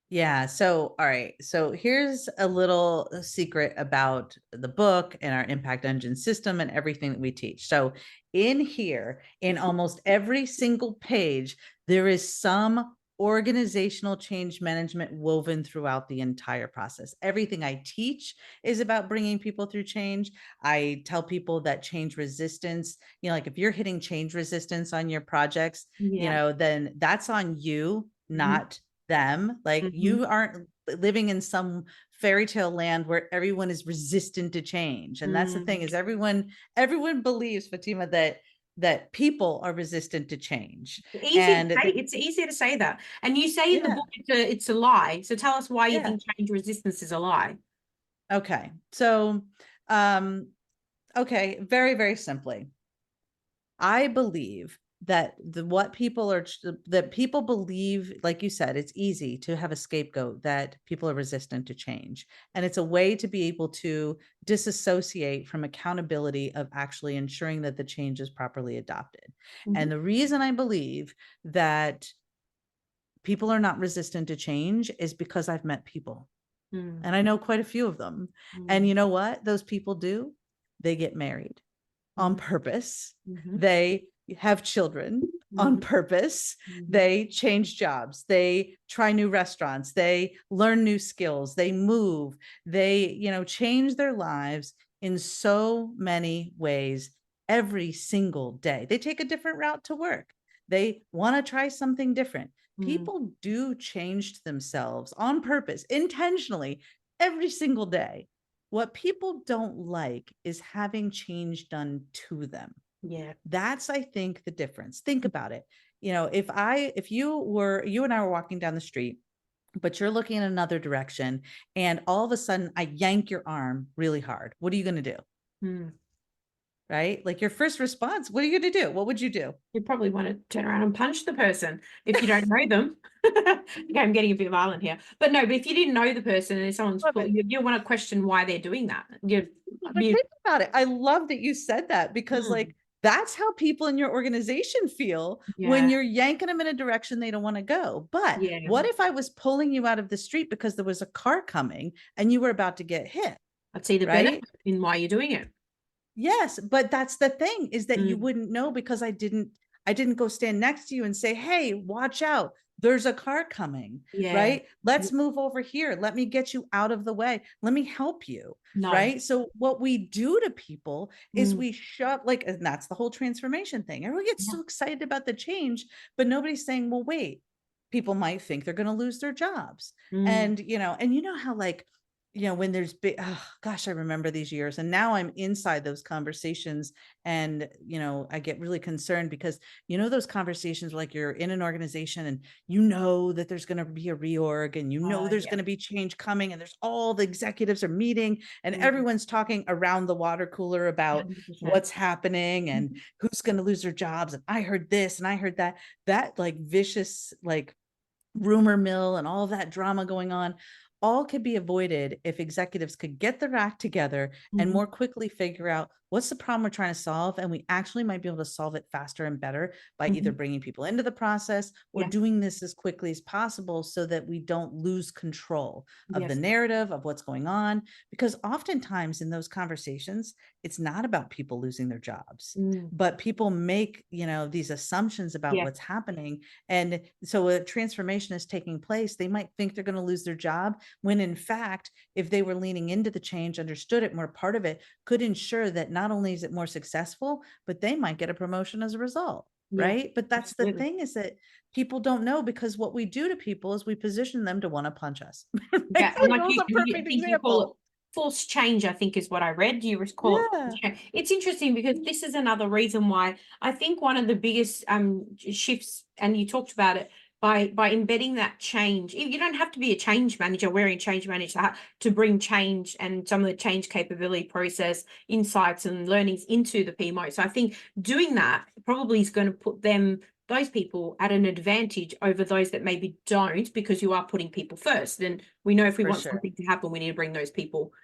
Yeah. So, all right. So here's a little secret about the book and our impact engine system and everything that we teach. So in here, in almost every single page, there is some organizational change management woven throughout the entire process. Everything I teach is about bringing people through change. I tell people that change resistance, like if you're hitting change resistance on your projects, then that's on you, not them. Like you aren't living in some fairy tale land where everyone is resistant to change. And that's the thing, is everyone believes, Fatima, that people are resistant to change. It's easier to say that. And you say in the book it's a lie. So tell us why you think change resistance is a lie. Okay. So okay, very, very simply, I believe that that people believe, like you said, it's easy to have a scapegoat that people are resistant to change. And it's a way to be able to disassociate from accountability of actually ensuring that the change is properly adopted. And the reason I believe that people are not resistant to change is because I've met people. And I know quite a few of them. And you know what those people do? They get married on purpose. They have children on purpose. They change jobs. They try new restaurants. They learn new skills. They move. They, change their lives in so many ways every single day. They take a different route to work. They want to try something different. Mm. People do change themselves on purpose, intentionally, every single day. What people don't like is having change done to them. Yeah. That's, I think, the difference. Think about it. If you and I were walking down the street, but you're looking in another direction, and all of a sudden I yank your arm really hard, what are you going to do? Mm. Right? Like your first response, what are you going to do? What would you do? You probably want to turn around and punch the person if you don't know them. Okay, I'm getting a bit violent here. But no, but if you didn't know the person and someone's you want to question why they're doing that. But think about it. I love that you said that, because like that's how people in your organization feel when you're yanking them in a direction they don't want to go. But what if I was pulling you out of the street because there was a car coming and you were about to get hit? I'd see the benefit in why you're doing it. Yes, but that's the thing, is that you wouldn't know, because I didn't go stand next to you and say, hey, watch out, there's a car coming, right? Let's move over here. Let me get you out of the way. Let me help you. Right. So what we do to people is we shove, like, and that's the whole transformation thing. Everyone gets so excited about the change, but nobody's saying, well, wait, people might think they're going to lose their jobs. And you know how, like, when there's big, oh, gosh, I remember these years, and now I'm inside those conversations, and, I get really concerned, because, those conversations, like, you're in an organization and that there's going to be a reorg, and there's going to be change coming, and there's all the executives are meeting, and everyone's talking around the water cooler about 100%. What's happening and who's going to lose their jobs. And I heard this and I heard that like vicious, like, rumor mill and all that drama going on, all could be avoided if executives could get their act together and more quickly figure out what's the problem we're trying to solve. And we actually might be able to solve it faster and better by either bringing people into the process or doing this as quickly as possible, so that we don't lose control of the narrative of what's going on. Because oftentimes in those conversations, it's not about people losing their jobs, but people make, these assumptions about what's happening. And so a transformation is taking place. They might think they're going to lose their job, when in fact, if they were leaning into the change, understood it, more part of it, could ensure that not only is it more successful, but they might get a promotion as a result. Right. But that's the thing, is that people don't know, because what we do to people is we position them to want to punch us. Yeah, and like you call it forced change, I think is what I read. You call it. It's interesting, because this is another reason why I think one of the biggest shifts, and you talked about it, by embedding that change. You don't have to be a change manager, wearing change manager to bring change and some of the change capability, process, insights and learnings into the PMO. So I think doing that probably is going to put those people at an advantage over those that maybe don't, because you are putting people first. And we know if we want something to happen, we need to bring those people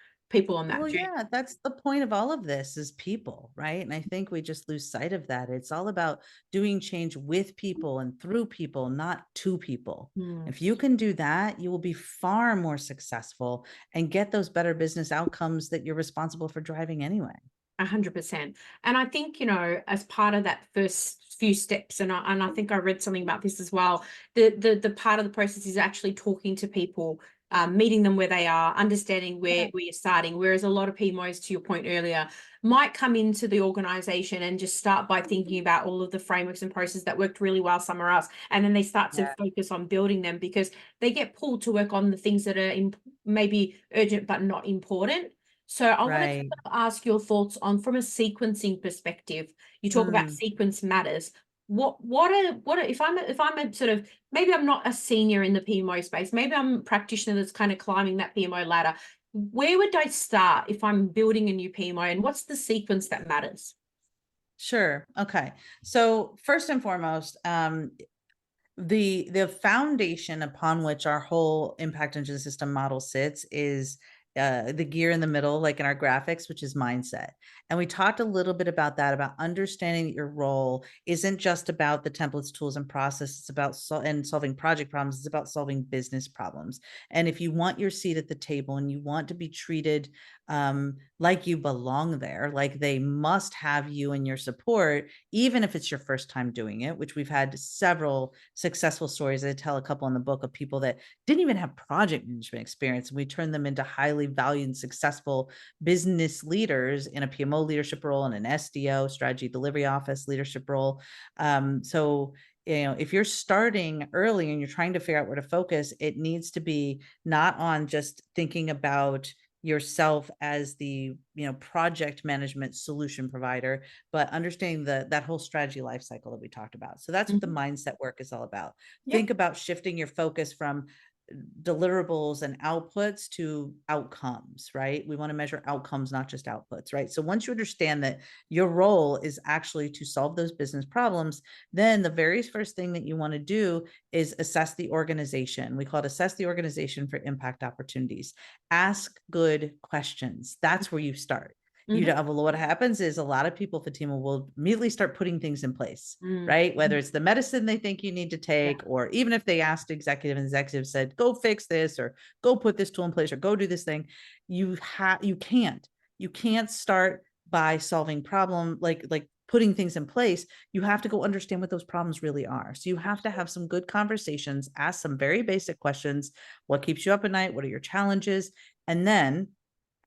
on that journey. Yeah, that's the point of all of this, is people, right? And I think we just lose sight of that. It's all about doing change with people and through people, not to people. If you can do that, you will be far more successful and get those better business outcomes that you're responsible for driving anyway. 100%. And I think, as part of that first few steps, and I think I read something about this as well, the part of the process is actually talking to people, meeting them where they are, understanding where you're starting. Whereas a lot of PMOs, to your point earlier, might come into the organization and just start by thinking about all of the frameworks and processes that worked really well somewhere else. And then they start to focus on building them, because they get pulled to work on the things that are maybe urgent but not important. So I want to ask your thoughts on, from a sequencing perspective, you talk about sequence matters. What are if I'm a sort of, maybe I'm not a senior in the PMO space, maybe I'm a practitioner that's kind of climbing that PMO ladder. Where would I start if I'm building a new PMO, and what's the sequence that matters? Sure. Okay. So first and foremost, the foundation upon which our whole impact engine system model sits is the gear in the middle, like in our graphics, which is mindset. And we talked a little bit about that, about understanding that your role isn't just about the templates, tools, and process. It's about solving project problems. It's about solving business problems. And if you want your seat at the table and you want to be treated like you belong there, like they must have you and your support, even if it's your first time doing it, which we've had several successful stories. I tell a couple in the book of people that didn't even have project management experience, and we turned them into highly valued and successful business leaders in a PMO leadership role and an SDO, strategy delivery office leadership role. So if you're starting early and you're trying to figure out where to focus, it needs to be not on just thinking about yourself as the project management solution provider, but understanding that whole strategy life cycle that we talked about. So that's what the mindset work is all about. Yep. Think about shifting your focus from deliverables and outputs to outcomes, right? We want to measure outcomes, not just outputs, right? So once you understand that your role is actually to solve those business problems, then the very first thing that you want to do is assess the organization. We call it assess the organization for impact opportunities. Ask good questions. That's where you start. Well, what happens is a lot of people, Fatima, will immediately start putting things in place, right? Whether it's the medicine they think you need to take, or even if they asked executive and executive said, go fix this, or go put this tool in place, or go do this thing, you can't start by solving problem, like putting things in place. You have to go understand what those problems really are. So you have to have some good conversations, ask some very basic questions. What keeps you up at night? What are your challenges? And then,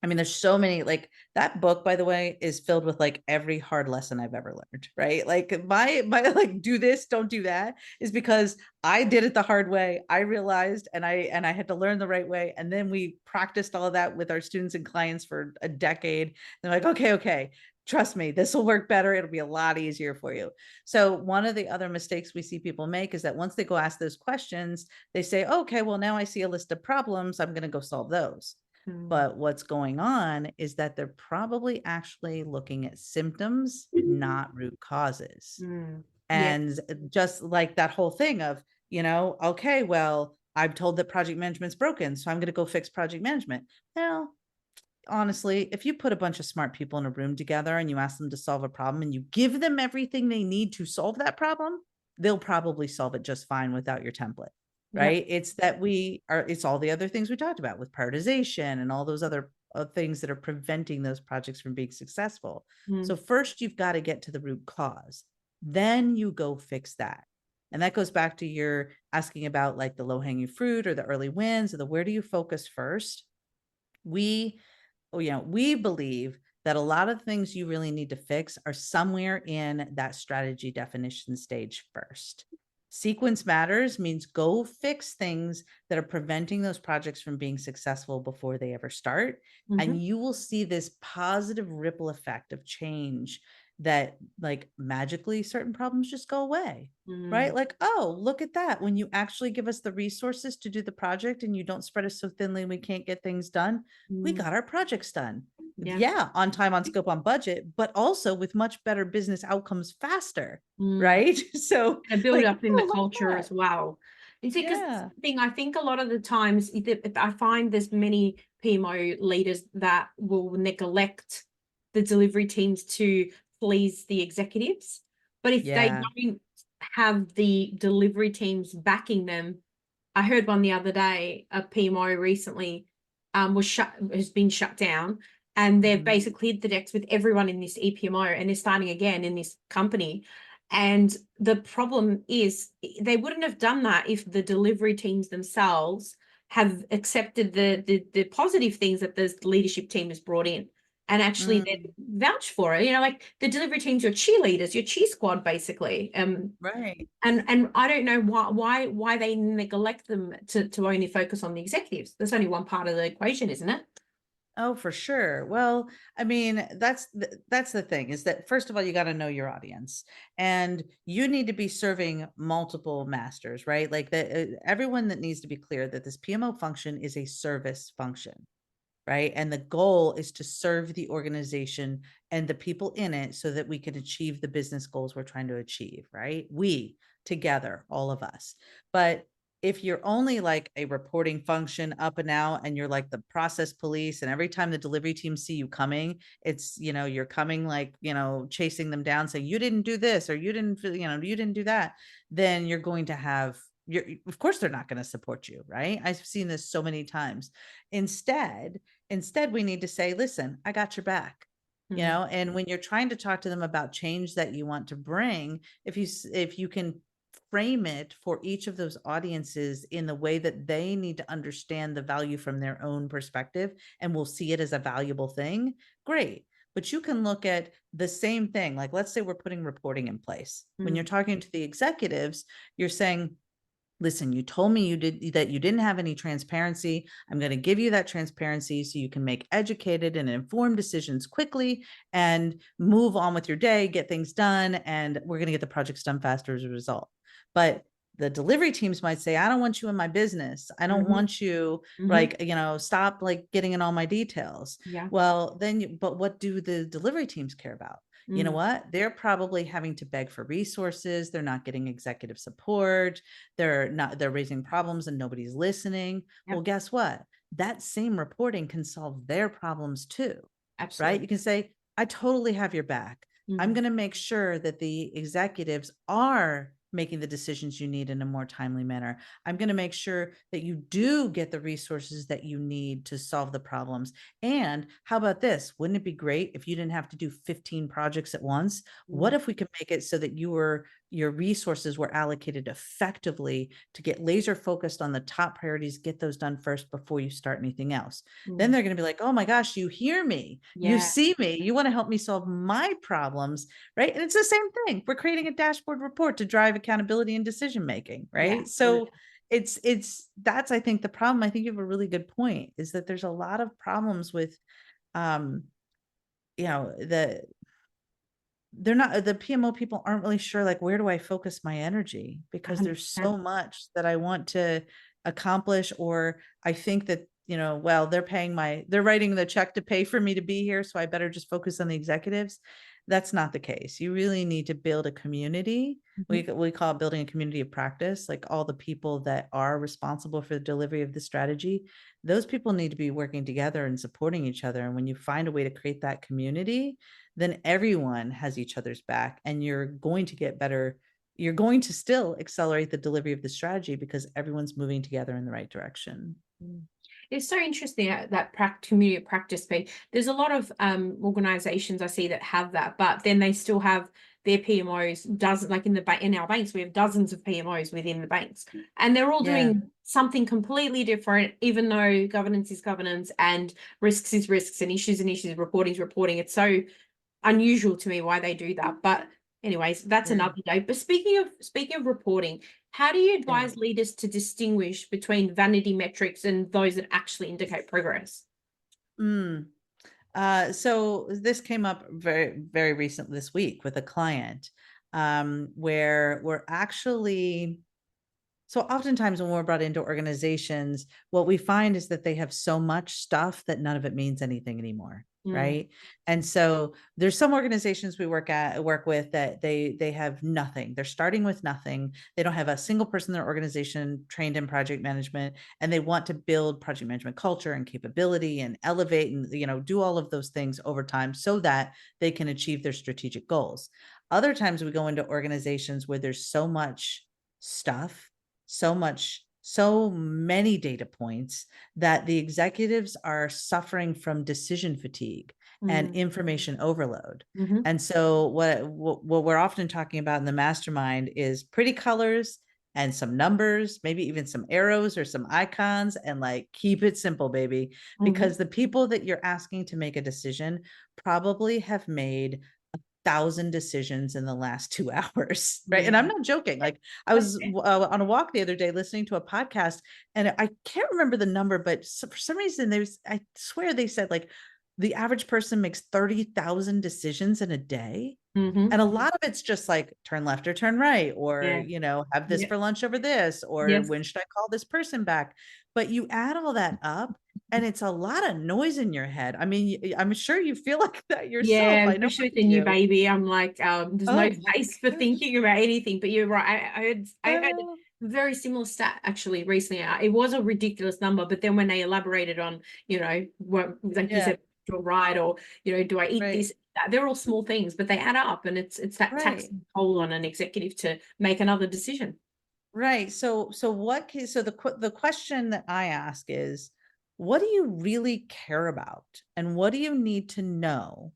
there's so many, like that book, by the way, is filled with like every hard lesson I've ever learned, right? Like my like, do this, don't do that, is because I did it the hard way. I realized, and I had to learn the right way. And then we practiced all of that with our students and clients for a decade. They're like, okay, trust me, this will work better. It'll be a lot easier for you. So one of the other mistakes we see people make is that once they go ask those questions, they say, okay, well, now I see a list of problems, I'm going to go solve those. But what's going on is that they're probably actually looking at symptoms, not root causes. And just like that whole thing of, okay, well, I'm told that project management's broken, so I'm going to go fix project management. Well, honestly, if you put a bunch of smart people in a room together and you ask them to solve a problem and you give them everything they need to solve that problem, they'll probably solve it just fine without your template. Right. It's that it's all the other things we talked about with prioritization and all those other things that are preventing those projects from being successful. So first you've got to get to the root cause, then you go fix that. And that goes back to your asking about like the low hanging fruit or the early wins or the where do you focus first? We believe that a lot of things you really need to fix are somewhere in that strategy definition stage first. Sequence matters means go fix things that are preventing those projects from being successful before they ever start. And you will see this positive ripple effect of change that like magically certain problems just go away, right? Like, oh, look at that. When you actually give us the resources to do the project and you don't spread us so thinly we can't get things done, we got our projects done. Yeah, on time, on scope, on budget, but also with much better business outcomes faster, right? So and build like, up in the culture as well. You see, because yeah. thing I think a lot of the times I find there's many PMO leaders that will neglect the delivery teams to please the executives, but if they don't have the delivery teams backing them, I heard one the other day, a PMO recently has been shut down, and they've basically hit the decks with everyone in this EPMO, and they're starting again in this company. And the problem is they wouldn't have done that if the delivery teams themselves have accepted the positive things that the leadership team has brought in and actually then vouch for it. Like the delivery team's your cheerleaders, your cheer squad, basically. Right. And I don't know why they neglect them to only focus on the executives. There's only one part of the equation, isn't it? Oh, for sure. Well, that's the thing is that first of all, you got to know your audience and you need to be serving multiple masters, right? Like everyone that needs to be clear that this PMO function is a service function, right? And the goal is to serve the organization and the people in it so that we can achieve the business goals we're trying to achieve, right? We together, all of us. But if you're only like a reporting function up and out and you're like the process police and every time the delivery team see you coming, it's, you're coming like, chasing them down saying you didn't do this or you didn't do that, then you're going to have of course they're not going to support you, right? I've seen this so many times. Instead, we need to say, listen, I got your back. And when you're trying to talk to them about change that you want to bring, if you can frame it for each of those audiences in the way that they need to understand the value from their own perspective and will see it as a valuable thing, great. but you can look at the same thing. Like, let's say we're putting reporting in place. When you're talking to the executives, you're saying, listen, you told me you didn't have any transparency. I'm going to give you that transparency so you can make educated and informed decisions quickly and move on with your day, get things done, and we're going to get the projects done faster as a result. But the delivery teams might say, I don't want you in my business. I don't want you like, stop like getting in all my details. Yeah. Well, then, but what do the delivery teams care about? You know what? They're probably having to beg for resources. They're not getting executive support. They're raising problems and nobody's listening. Yep. Well, guess what? That same reporting can solve their problems too. Absolutely. Right? You can say, I totally have your back. I'm going to make sure that the executives are making the decisions you need in a more timely manner. I'm going to make sure that you do get the resources that you need to solve the problems. And how about this? Wouldn't it be great if you didn't have to do 15 projects at once? What if we could make it so that your resources were allocated effectively to get laser focused on the top priorities, get those done first before you start anything else? Then they're going to be like, oh my gosh, you hear me, you see me, you want to help me solve my problems, right? And it's the same thing. We're creating a dashboard report to drive accountability and decision making, right? So that's, I think, the problem. I think you have a really good point, is that there's a lot of problems with the PMO people aren't really sure, like, where do I focus my energy? Because there's so much that I want to accomplish, or I think that, well, they're writing the check to pay for me to be here, so I better just focus on the executives. That's not the case. You really need to build a community. We call it building a community of practice, like all the people that are responsible for the delivery of the strategy. Those people need to be working together and supporting each other. And when you find a way to create that community, then everyone has each other's back, and you're going to get better. You're going to still accelerate the delivery of the strategy because everyone's moving together in the right direction. It's so interesting that community of practice space. There's a lot of organizations I see that have that, but then they still have their PMOs, like in our banks, we have dozens of PMOs within the banks, and they're all doing something completely different, even though governance is governance and risks is risks and issues, reporting is reporting. It's so unusual to me why they do that. But anyways, that's another day. But speaking of reporting, how do you advise leaders to distinguish between vanity metrics and those that actually indicate progress? So this came up very, very recently this week with a client, where we're actually, so oftentimes when we're brought into organizations, what we find is that they have so much stuff that none of it means anything anymore. Right. And so there's some organizations we work with that they have nothing. They're starting with nothing. They don't have a single person in their organization trained in project management, and they want to build project management culture and capability and elevate and, do all of those things over time so that they can achieve their strategic goals. Other times we go into organizations where there's so much stuff, so many data points that the executives are suffering from decision fatigue and information overload. And so what we're often talking about in the mastermind is pretty colors and some numbers, maybe even some arrows or some icons, and like, keep it simple, baby, because the people that you're asking to make a decision probably have made 1,000 decisions in the last 2 hours. Right. And I'm not joking. Like, I was on a walk the other day listening to a podcast, and I can't remember the number, but for some reason I swear they said like the average person makes 30,000 decisions in a day. And a lot of it's just like turn left or turn right, or, have this for lunch over this, or when should I call this person back? But you add all that up, and it's a lot of noise in your head. I mean, I'm sure you feel like that yourself. I know Especially with the new baby, I'm like, there's no space for gosh. thinking about anything. But you're right. I heard a very similar stat actually recently. It was a ridiculous number, but then when they elaborated on, what, like you said, to a ride, or do I eat this? They're all small things, but they add up, and it's that taxing toll on an executive to make another decision. Right. So the question that I ask is, what do you really care about, and what do you need to know?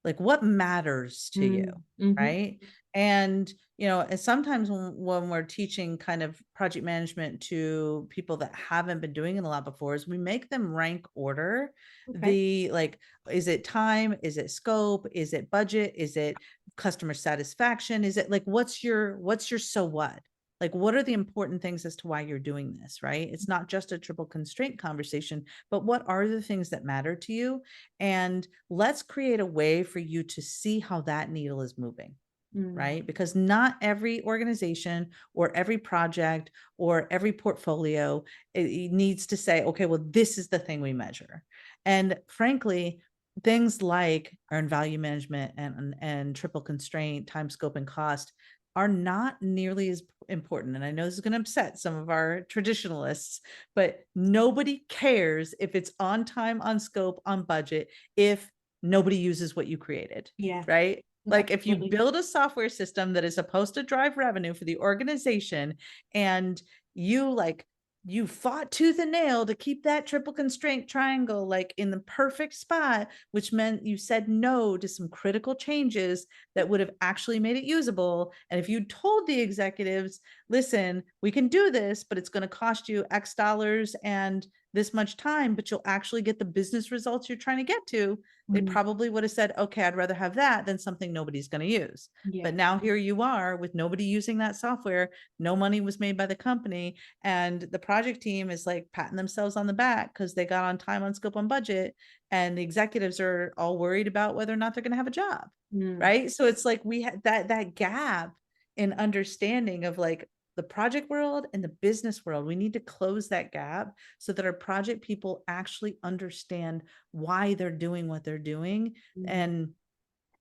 Like, what matters to you, right? And, and sometimes when we're teaching kind of project management to people that haven't been doing it a lot before, is we make them rank order Okay. the, like, is it time? Is it scope? Is it budget? Is it customer satisfaction? Is it like, what's your so what? Like, what are the important things as to why you're doing this, right? It's not just a triple constraint conversation, but what are the things that matter to you? And let's create a way for you to see how that needle is moving, Mm, right? Because not every organization or every project or every portfolio it needs to say, okay, well, this is the thing we measure. And frankly, things like earned value management and triple constraint, time, scope, and cost are not nearly as important. And I know this is going to upset some of our traditionalists, but nobody cares if it's on time, on scope, on budget, if nobody uses what you created, yeah, right? Like, if you absolutely. build a software system that is supposed to drive revenue for the organization, and you fought tooth and nail to keep that triple constraint triangle like in the perfect spot, which meant you said no to some critical changes that would have actually made it usable. And if you told the executives, listen, we can do this, but it's going to cost you X dollars and this much time, but you'll actually get the business results you're trying to get to, they Mm, probably would have said, okay, I'd rather have that than something nobody's going to use. yeah. But now here you are with nobody using that software. No money was made by the company. And the project team is like patting themselves on the back because they got on time, on scope, on budget. And the executives are all worried about whether or not they're going to have a job. Mm, Right. So it's like we had that gap in understanding of like the project world and the business world. We need to close that gap so that our project people actually understand why they're doing what they're doing mm. and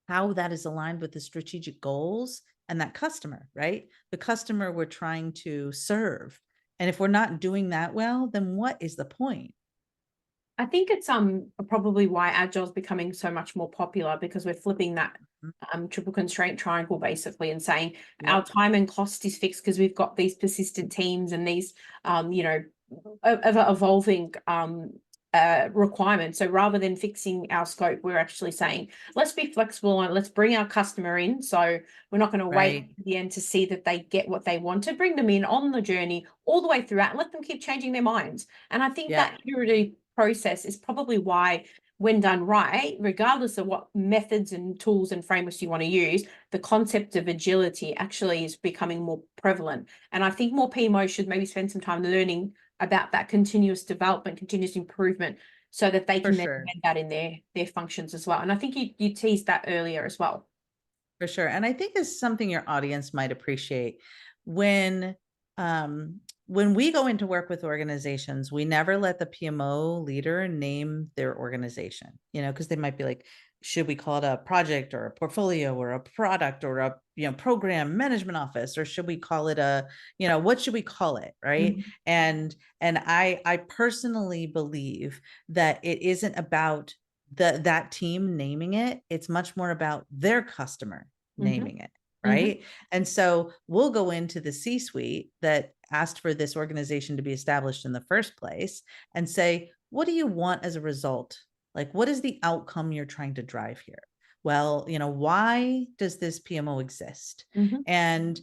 how that is aligned with the strategic goals and that customer, right? The customer we're trying to serve. And if we're not doing that well, then what is the point? I think it's probably why Agile is becoming so much more popular, because we're flipping that Mhm. triple constraint triangle basically and saying our Yep. time and cost is fixed because we've got these persistent teams and these ever evolving requirements. So rather than fixing our scope, we're actually saying let's be flexible and let's bring our customer in. So we're not going to wait Right. at the end to see that they get what they want, to bring them in on the journey all the way throughout and let them keep changing their minds. And I think Yep. that iterative process is probably why, when done right, regardless of what methods and tools and frameworks you want to use, the concept of agility actually is becoming more prevalent. And I think more PMOs should maybe spend some time learning about that continuous development, continuous improvement, so that they For can then sure. embed that in their functions as well. And I think you teased that earlier as well. For sure. And I think this is something your audience might appreciate. When when we go into work with organizations, we never let the PMO leader name their organization, because they might be like, should we call it a project or a portfolio or a product or a program management office, or should we call it a, what should we call it? Right. Mhm. And I personally believe that it isn't about that team naming it. It's much more about their customer Mhm. naming it, Mhm. right? And so we'll go into the C-suite that asked for this organization to be established in the first place and say, what do you want as a result? Like, what is the outcome you're trying to drive here? Well, why does this PMO exist? Mhm. And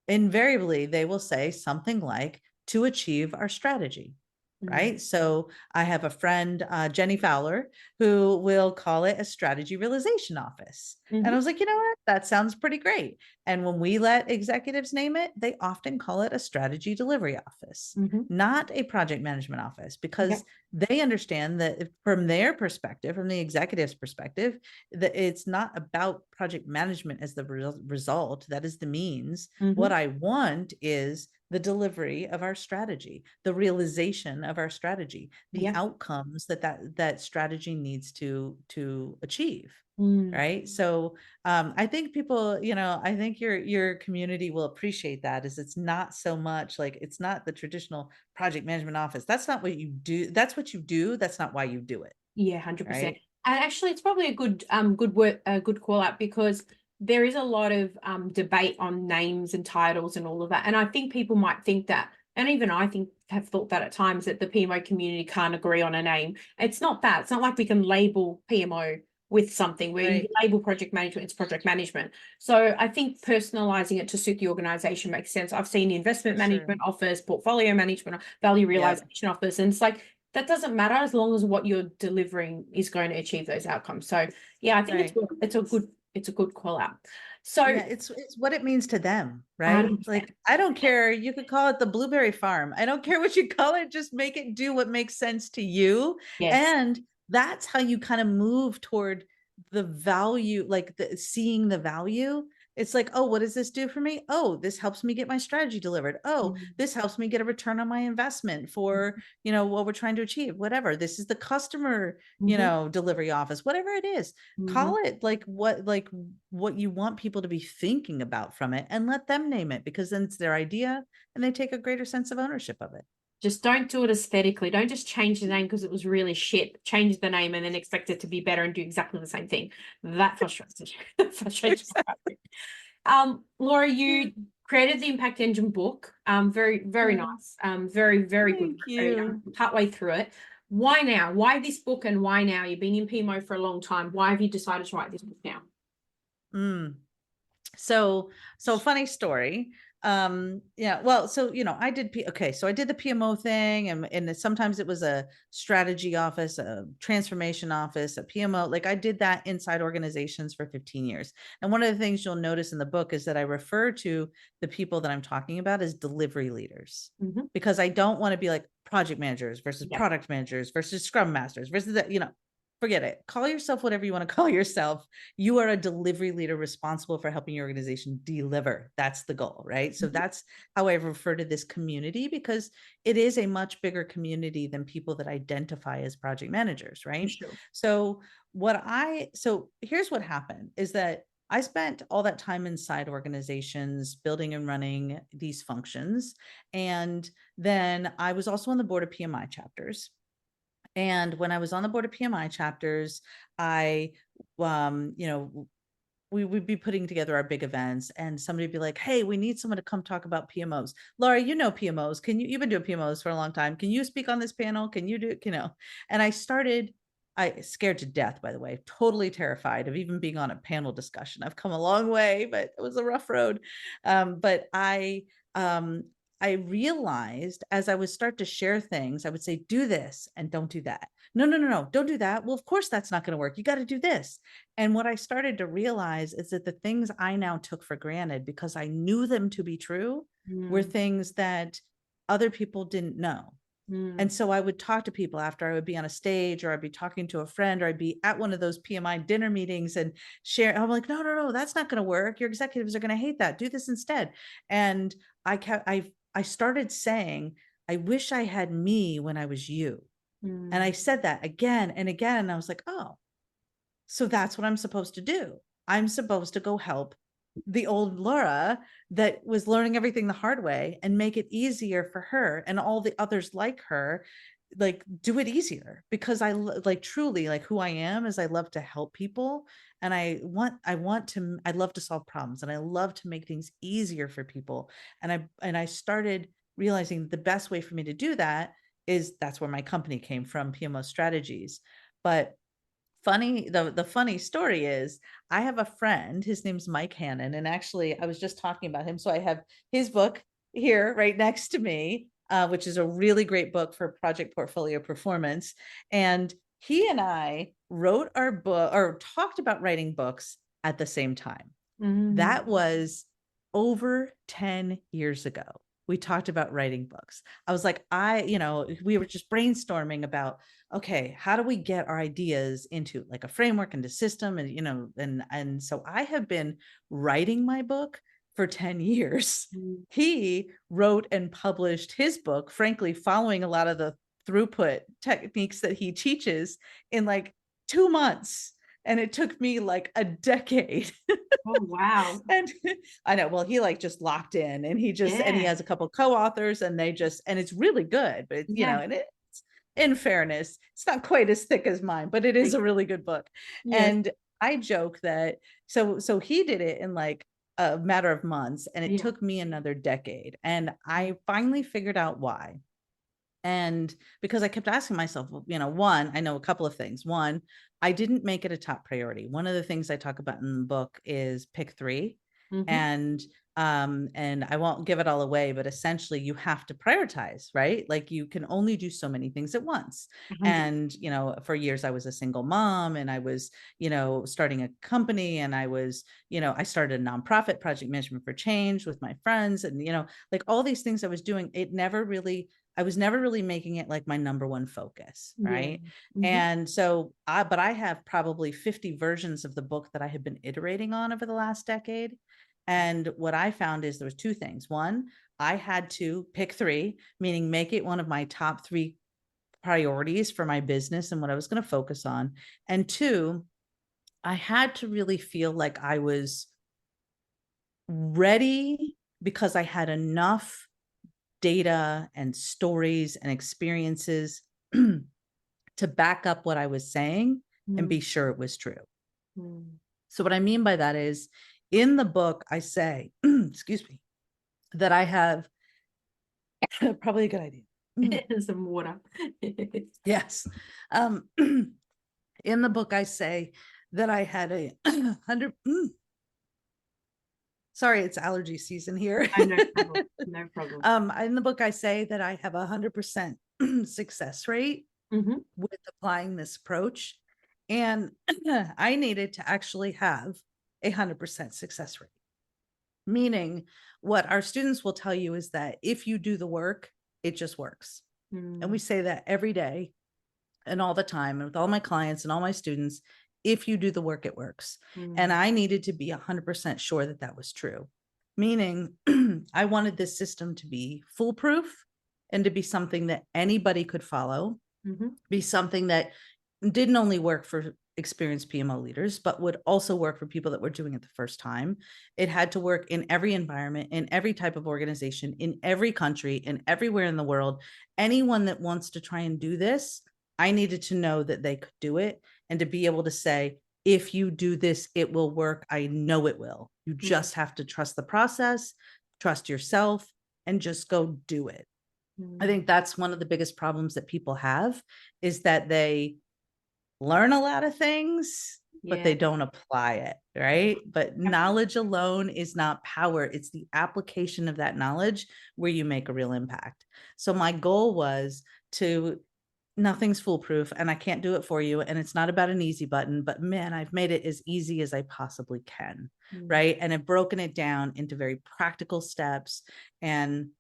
invariably, they will say something like, to achieve our strategy. Mhm. Right. So I have a friend, Jenny Fowler, who will call it a strategy realization office. And I Mhm. was like, you know what? That sounds pretty great. And when we let executives name it, they often call it a strategy delivery office, Mhm. not a project management office, Okay. because they understand that from their perspective, from the executive's perspective, that it's not about project management as the result. That is the means. What Mhm. I want is the delivery of our strategy, the realization of our strategy, the Yeah. outcomes that strategy needs to achieve. Mm. Right. So I think people, I think your community will appreciate that, is it's not so much like, it's not the traditional project management office. That's not what you do. That's what you do. That's not why you do it. Yeah, 100%. Right. And actually, it's probably a good call out, because there is a lot of debate on names and titles and all of that. And I think people might think that, and even I think have thought that at times, that the PMO community can't agree on a name. It's not that. It's not like we can label PMO with something where you label project management, it's project management. So I think personalizing it to suit the organization makes sense. I've seen investment management offers, portfolio management, value realization offers, and it's like, that doesn't matter as long as what you're delivering is going to achieve those outcomes. So yeah, I think it's a good call out. So yeah, it's what it means to them, right? Like, I don't care. You could call it the blueberry farm. I don't care what you call it. Just make it do what makes sense to you. Yes. And that's how you kind of move toward the value, like seeing the value. It's like, oh, what does this do for me? Oh, this helps me get my strategy delivered. Oh, this helps me get a return on my investment for, what we're trying to achieve, whatever. This is the customer, delivery office, whatever it is. Call it like what you want people to be thinking about from it, and let them name it, because then it's their idea and they take a greater sense of ownership of it. Just don't do it aesthetically. Don't just change the name because it was really shit. Change the name and then expect it to be better and do exactly the same thing. That frustrates me. Laura, you created the Impact Engine book. Very, very nice. Very, very good. Thank you. Partway through it. Why now? Why this book and why now? You've been in PMO for a long time. Why have you decided to write this book now? So funny story. Well, so, I did, so I did the PMO thing, and sometimes it was a strategy office, a transformation office, a PMO. Like, I did that inside organizations for 15 years. And one of the things you'll notice in the book is that I refer to the people that I'm talking about as delivery leaders, because I don't want to be like project managers versus product managers versus scrum masters versus that, forget it. Call yourself whatever you want to call yourself. You are a delivery leader responsible for helping your organization deliver. That's the goal, right? So that's how I refer to this community, because it is a much bigger community than people that identify as project managers, right? Sure. So here's what happened is that I spent all that time inside organizations building and running these functions. And then I was also on the board of PMI chapters. And when I was on the board of PMI chapters, we would be putting together our big events, and somebody would be like, hey, we need someone to come talk about PMOs. Laura, PMOs. You've been doing PMOs for a long time. Can you speak on this panel? Can you do, and I scared to death, by the way, totally terrified of even being on a panel discussion. I've come a long way, but it was a rough road. But I realized as I would start to share things, I would say, do this and don't do that. No, don't do that. Well, of course, that's not going to work. You got to do this. And what I started to realize is that the things I now took for granted because I knew them to be true were things that other people didn't know. And so I would talk to people after I would be on a stage, or I'd be talking to a friend, or I'd be at one of those PMI dinner meetings and share. I'm like, no, that's not going to work. Your executives are going to hate that. Do this instead. And I started saying, I wish I had me when I was you. And I said that again and again. And I was like, oh, so that's what I'm supposed to do. I'm supposed to go help the old Laura that was learning everything the hard way and make it easier for her and all the others like her, like do it easier, because I like truly like who I am is I love to help people. And I love to solve problems, and I love to make things easier for people. And I started realizing the best way for me to do that is that's where my company came from, PMO Strategies. But the funny story is I have a friend, his name's Mike Hannon. And actually I was just talking about him. So I have his book here right next to me, which is a really great book for project portfolio performance. And he and I wrote our book, or talked about writing books at the same time. That was over 10 years ago. We talked about writing books. I was like, we were just brainstorming about, okay, how do we get our ideas into like a framework and a system? And, and so I have been writing my book for 10 years. He wrote and published his book, frankly, following a lot of the throughput techniques that he teaches in like 2 months. And it took me like a decade. Oh, wow. And I know, well, he like just locked in, and he has a couple co-authors, and and it's really good, but and it's, in fairness, it's not quite as thick as mine, but it is a really good book. And I joke that, so he did it in like a matter of months, and it took me another decade. And I finally figured out why. And because I kept asking myself, one, I know a couple of things. One, I didn't make it a top priority. One of the things I talk about in the book is pick three. And I won't give it all away, but essentially you have to prioritize, right? Like you can only do so many things at once. 100. And, for years I was a single mom, and I was, starting a company, and I was, I started a nonprofit, Project Management for Change, with my friends, and, like all these things I was doing, I was never really making it like my number one focus. Right. And so but I have probably 50 versions of the book that I have been iterating on over the last decade. And what I found is there was two things. One, I had to pick three, meaning make it one of my top three priorities for my business and what I was going to focus on. And two, I had to really feel like I was ready because I had enough data and stories and experiences to back up what I was saying and be sure it was true. So what I mean by that is, in the book, I say, excuse me, that I have probably a good idea. Some water. Yes. In the book, I say that I had 100. Sorry, it's allergy season here. No problem. No problem. In the book, I say that I have 100% success rate with applying this approach. And I needed to actually have 100% success rate. Meaning, what our students will tell you is that if you do the work, it just works. And we say that every day and all the time, and with all my clients and all my students, if you do the work, it works. And I needed to be 100% sure that that was true. Meaning, I wanted this system to be foolproof and to be something that anybody could follow, be something that didn't only work for experienced PMO leaders, but would also work for people that were doing it the first time. It had to work in every environment, in every type of organization, in every country, and everywhere in the world. Anyone that wants to try and do this, I needed to know that they could do it, and to be able to say, if you do this, it will work. I know it will. You just have to trust the process, trust yourself, and just go do it. I think that's one of the biggest problems that people have, is that they learn a lot of things, but they don't apply it, right? But knowledge alone is not power. It's the application of that knowledge where you make a real impact. So my goal was to, nothing's foolproof, and I can't do it for you. And it's not about an easy button, but man, I've made it as easy as I possibly can, right? And I've broken it down into very practical steps. And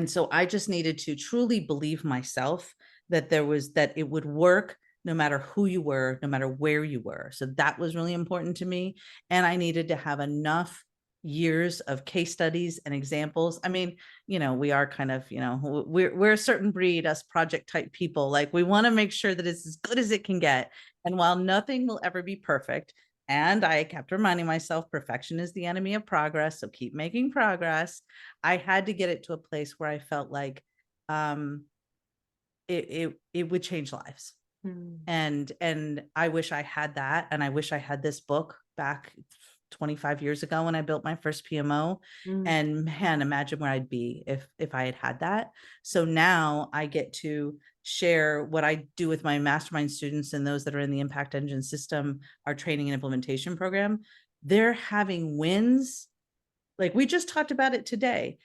so I just needed to truly believe myself that that it would work no matter who you were, no matter where you were. So that was really important to me. And I needed to have enough years of case studies and examples. I mean, we are kind of, we're a certain breed, us project type people. Like, we want to make sure that it's as good as it can get. And while nothing will ever be perfect, and I kept reminding myself, perfection is the enemy of progress, so keep making progress, I had to get it to a place where I felt like it would change lives. And I wish I had that. And I wish I had this book back 25 years ago when I built my first PMO. And man, imagine where I'd be if I had had that. So now I get to share what I do with my mastermind students and those that are in the Impact Engine system, our training and implementation program. They're having wins. Like, we just talked about it today.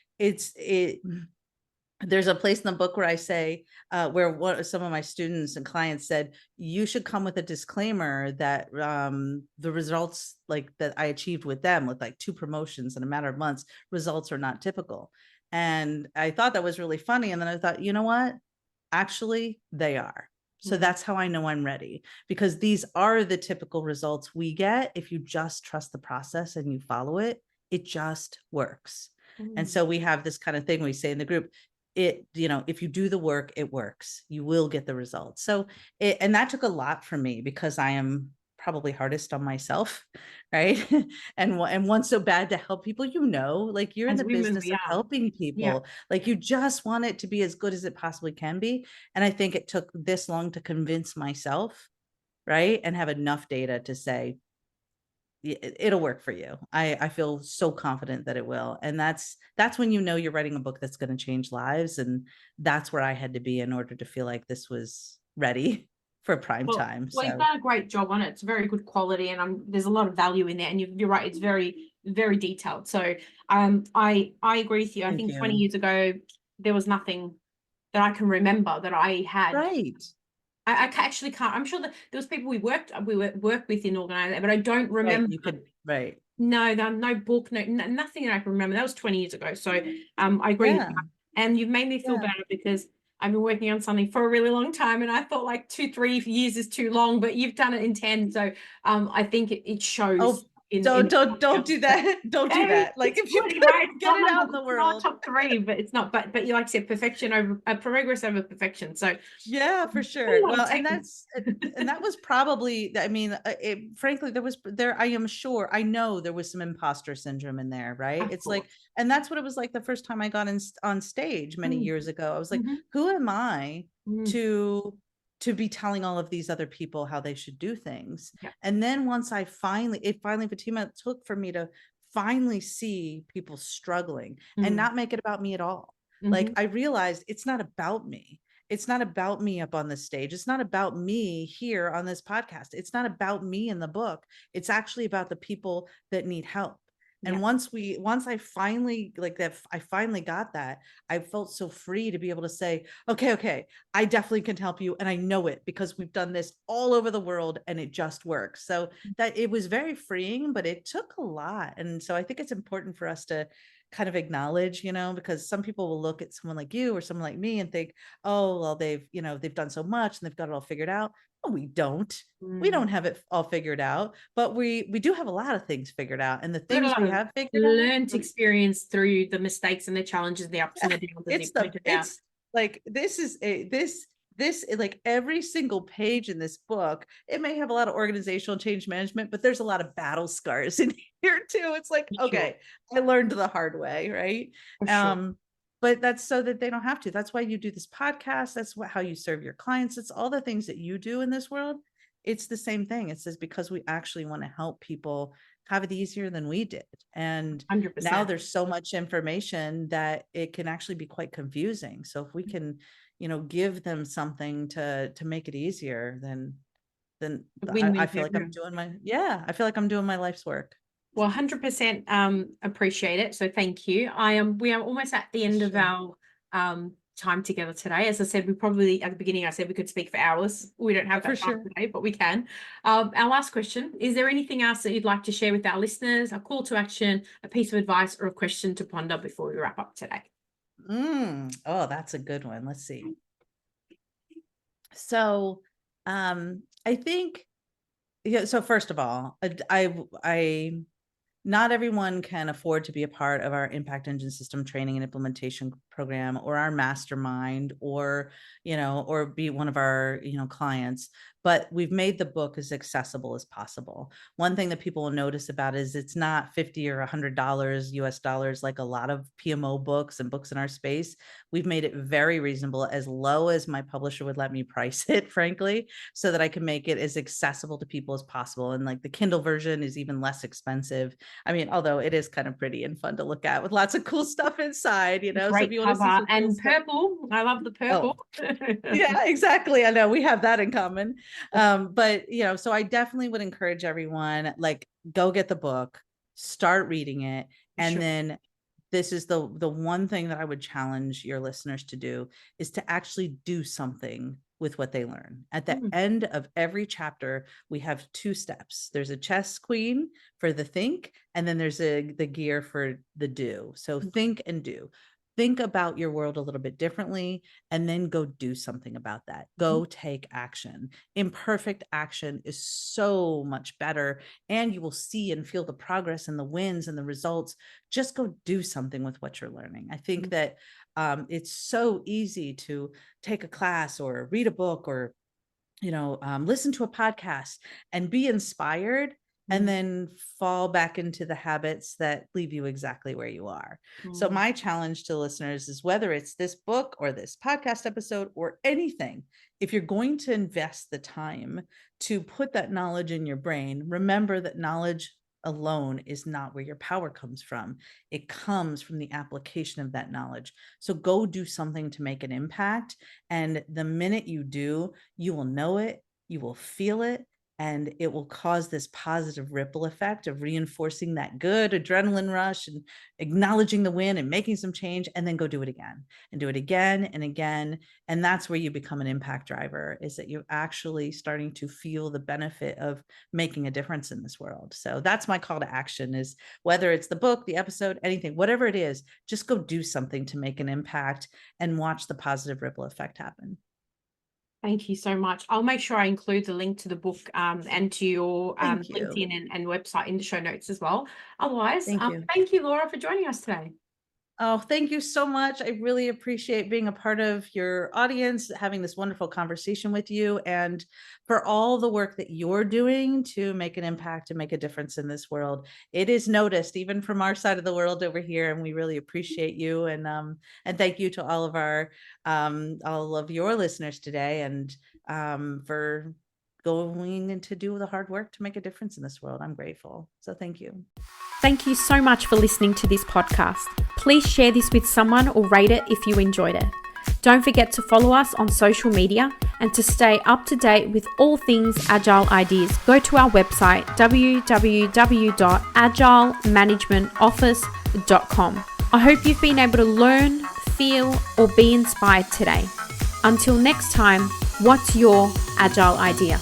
There's a place in the book where I say, some of my students and clients said, you should come with a disclaimer that the results like that I achieved with them, with like 2 promotions in a matter of months, results are not typical. And I thought that was really funny. And then I thought, you know what? Actually, they are. So that's how I know I'm ready, because these are the typical results we get if you just trust the process and you follow it. It just works. And so we have this kind of thing we say in the group, if you do the work, it works. You will get the results. So and that took a lot from me, because I am probably hardest on myself, right? and want so bad to help people, like, you're in the business of helping people. Like, you just want it to be as good as it possibly can be. And I think it took this long to convince myself, right? And have enough data to say, it'll work for you. I feel so confident that it will. And that's when you know you're writing a book that's going to change lives. And that's where I had to be in order to feel like this was ready for prime time. Well, you've So done a great job on it. It's very good quality, and there's a lot of value in there. And you're right; it's very, very detailed. So, I agree with you. I thank think 20 you. years ago there was nothing that I can remember that I had. Right. Actually can't. I'm sure that there was people we worked with in organization, but I don't Right. remember. You could, right. No, no book, nothing that I can remember. That was 20 years ago. So, I agree with Yeah. you. And you've made me feel Yeah. better because I've been working on something for a really long time, and I thought like 2-3 years is too long, but you've done it in 10. So, I think it shows. Oh, In don't do that. Don't do that. Like, if you good, could right? get it out in the It's not world. top 3, but it's not. But you, like I said, perfection over progress over perfection. So Yeah, for sure. anyone Well, take and that was probably, I mean, frankly, I am sure, I know there was some imposter syndrome in there, right? of It's course. like, and that's what it was like the first time I got on stage many years ago. I was like, who am I to be telling all of these other people how they should do things? Yeah. And then once Fatima, took for me to finally see people struggling and not make it about me at all. Like, I realized it's not about me. It's not about me up on the stage. It's not about me here on this podcast. It's not about me in the book. It's actually about the people that need help. And once I finally I finally got that, I felt so free to be able to say, okay, I definitely can help you. And I know it because we've done this all over the world and it just works. So that it was very freeing, but it took a lot. And so I think it's important for us to kind of acknowledge, because some people will look at someone like you or someone like me and think, oh, well, they've done so much and they've got it all figured out. No, we don't. We don't have it all figured out, but we do have a lot of things figured out. And the things we have figured out, learned experience through the mistakes and the challenges, the ups and the downs, as you pointed out. it's like, this like every single page in this book, it may have a lot of organizational change management, but there's a lot of battle scars in here too. It's like, okay, I learned the hard way, right? But that's so that they don't have to. That's why you do this podcast. That's how you serve your clients. It's all the things that you do in this world. It's the same thing. It says, because we actually want to help people have it easier than we did. And 100%. now there's so much information that it can actually be quite confusing. So if we can, give them something to make it easier, then I feel like I feel like I'm doing my life's work. Well, 100% appreciate it. So thank you. We are almost at the end of our time together today. As I said, we probably at the beginning I said we could speak for hours. We don't have that time today, but we can. Our last question: is there anything else that you'd like to share with our listeners? A call to action, a piece of advice, or a question to ponder before we wrap up today? Oh, that's a good one. Let's see. So, I think, so first of all, I not everyone can afford to be a part of our impact engine system training and implementation program or our mastermind or be one of our, clients, but we've made the book as accessible as possible. One thing that people will notice about is it's not $50 or $100 US dollars like a lot of PMO books and books in our space. We've made it very reasonable, as low as my publisher would let me price it, frankly, so that I can make it as accessible to people as possible. And like the Kindle version is even less expensive. I mean, although it is kind of pretty and fun to look at with lots of cool stuff inside, Great so if you want to see some and cool purple stuff. I love the purple. Yeah, exactly. I know we have that in common. But so I definitely would encourage everyone, like, go get the book, start reading it, and then this is the one thing that I would challenge your listeners to do, is to actually do something with what they learn. At the end of every chapter, we have 2 steps. There's a chess queen for the think, and then there's the gear for the do. So think and do. Think about your world a little bit differently, and then go do something about that. Go take action. Imperfect action is so much better, and you will see and feel the progress and the wins and the results. Just go do something with what you're learning. I think that it's so easy to take a class or read a book or listen to a podcast and be inspired, and then fall back into the habits that leave you exactly where you are. So my challenge to listeners is, whether it's this book or this podcast episode or anything, if you're going to invest the time to put that knowledge in your brain, remember that knowledge alone is not where your power comes from. It comes from the application of that knowledge. So go do something to make an impact. And the minute you do, you will know it, you will feel it, and it will cause this positive ripple effect of reinforcing that good adrenaline rush and acknowledging the win and making some change, and then go do it again and do it again and again. And that's where you become an impact driver, is that you're actually starting to feel the benefit of making a difference in this world. So that's my call to action, is whether it's the book, the episode, anything, whatever it is, just go do something to make an impact and watch the positive ripple effect happen. Thank you so much. I'll make sure I include the link to the book and to your Thank you. LinkedIn and website in the show notes as well. Otherwise, Thank thank you, Laura, for joining us today. Oh, thank you so much. I really appreciate being a part of your audience, having this wonderful conversation with you, and for all the work that you're doing to make an impact and make a difference in this world. It is noticed even from our side of the world over here, and we really appreciate you. And thank you to all of your listeners today, and for going to do the hard work to make a difference in this world. I'm grateful. So thank you. Thank you so much for listening to this podcast. Please share this with someone or rate it if you enjoyed it. Don't forget to follow us on social media, and to stay up to date with all things Agile Ideas, go to our website www.agilemanagementoffice.com. I hope you've been able to learn, feel, or be inspired today. Until next time, what's your Agile idea?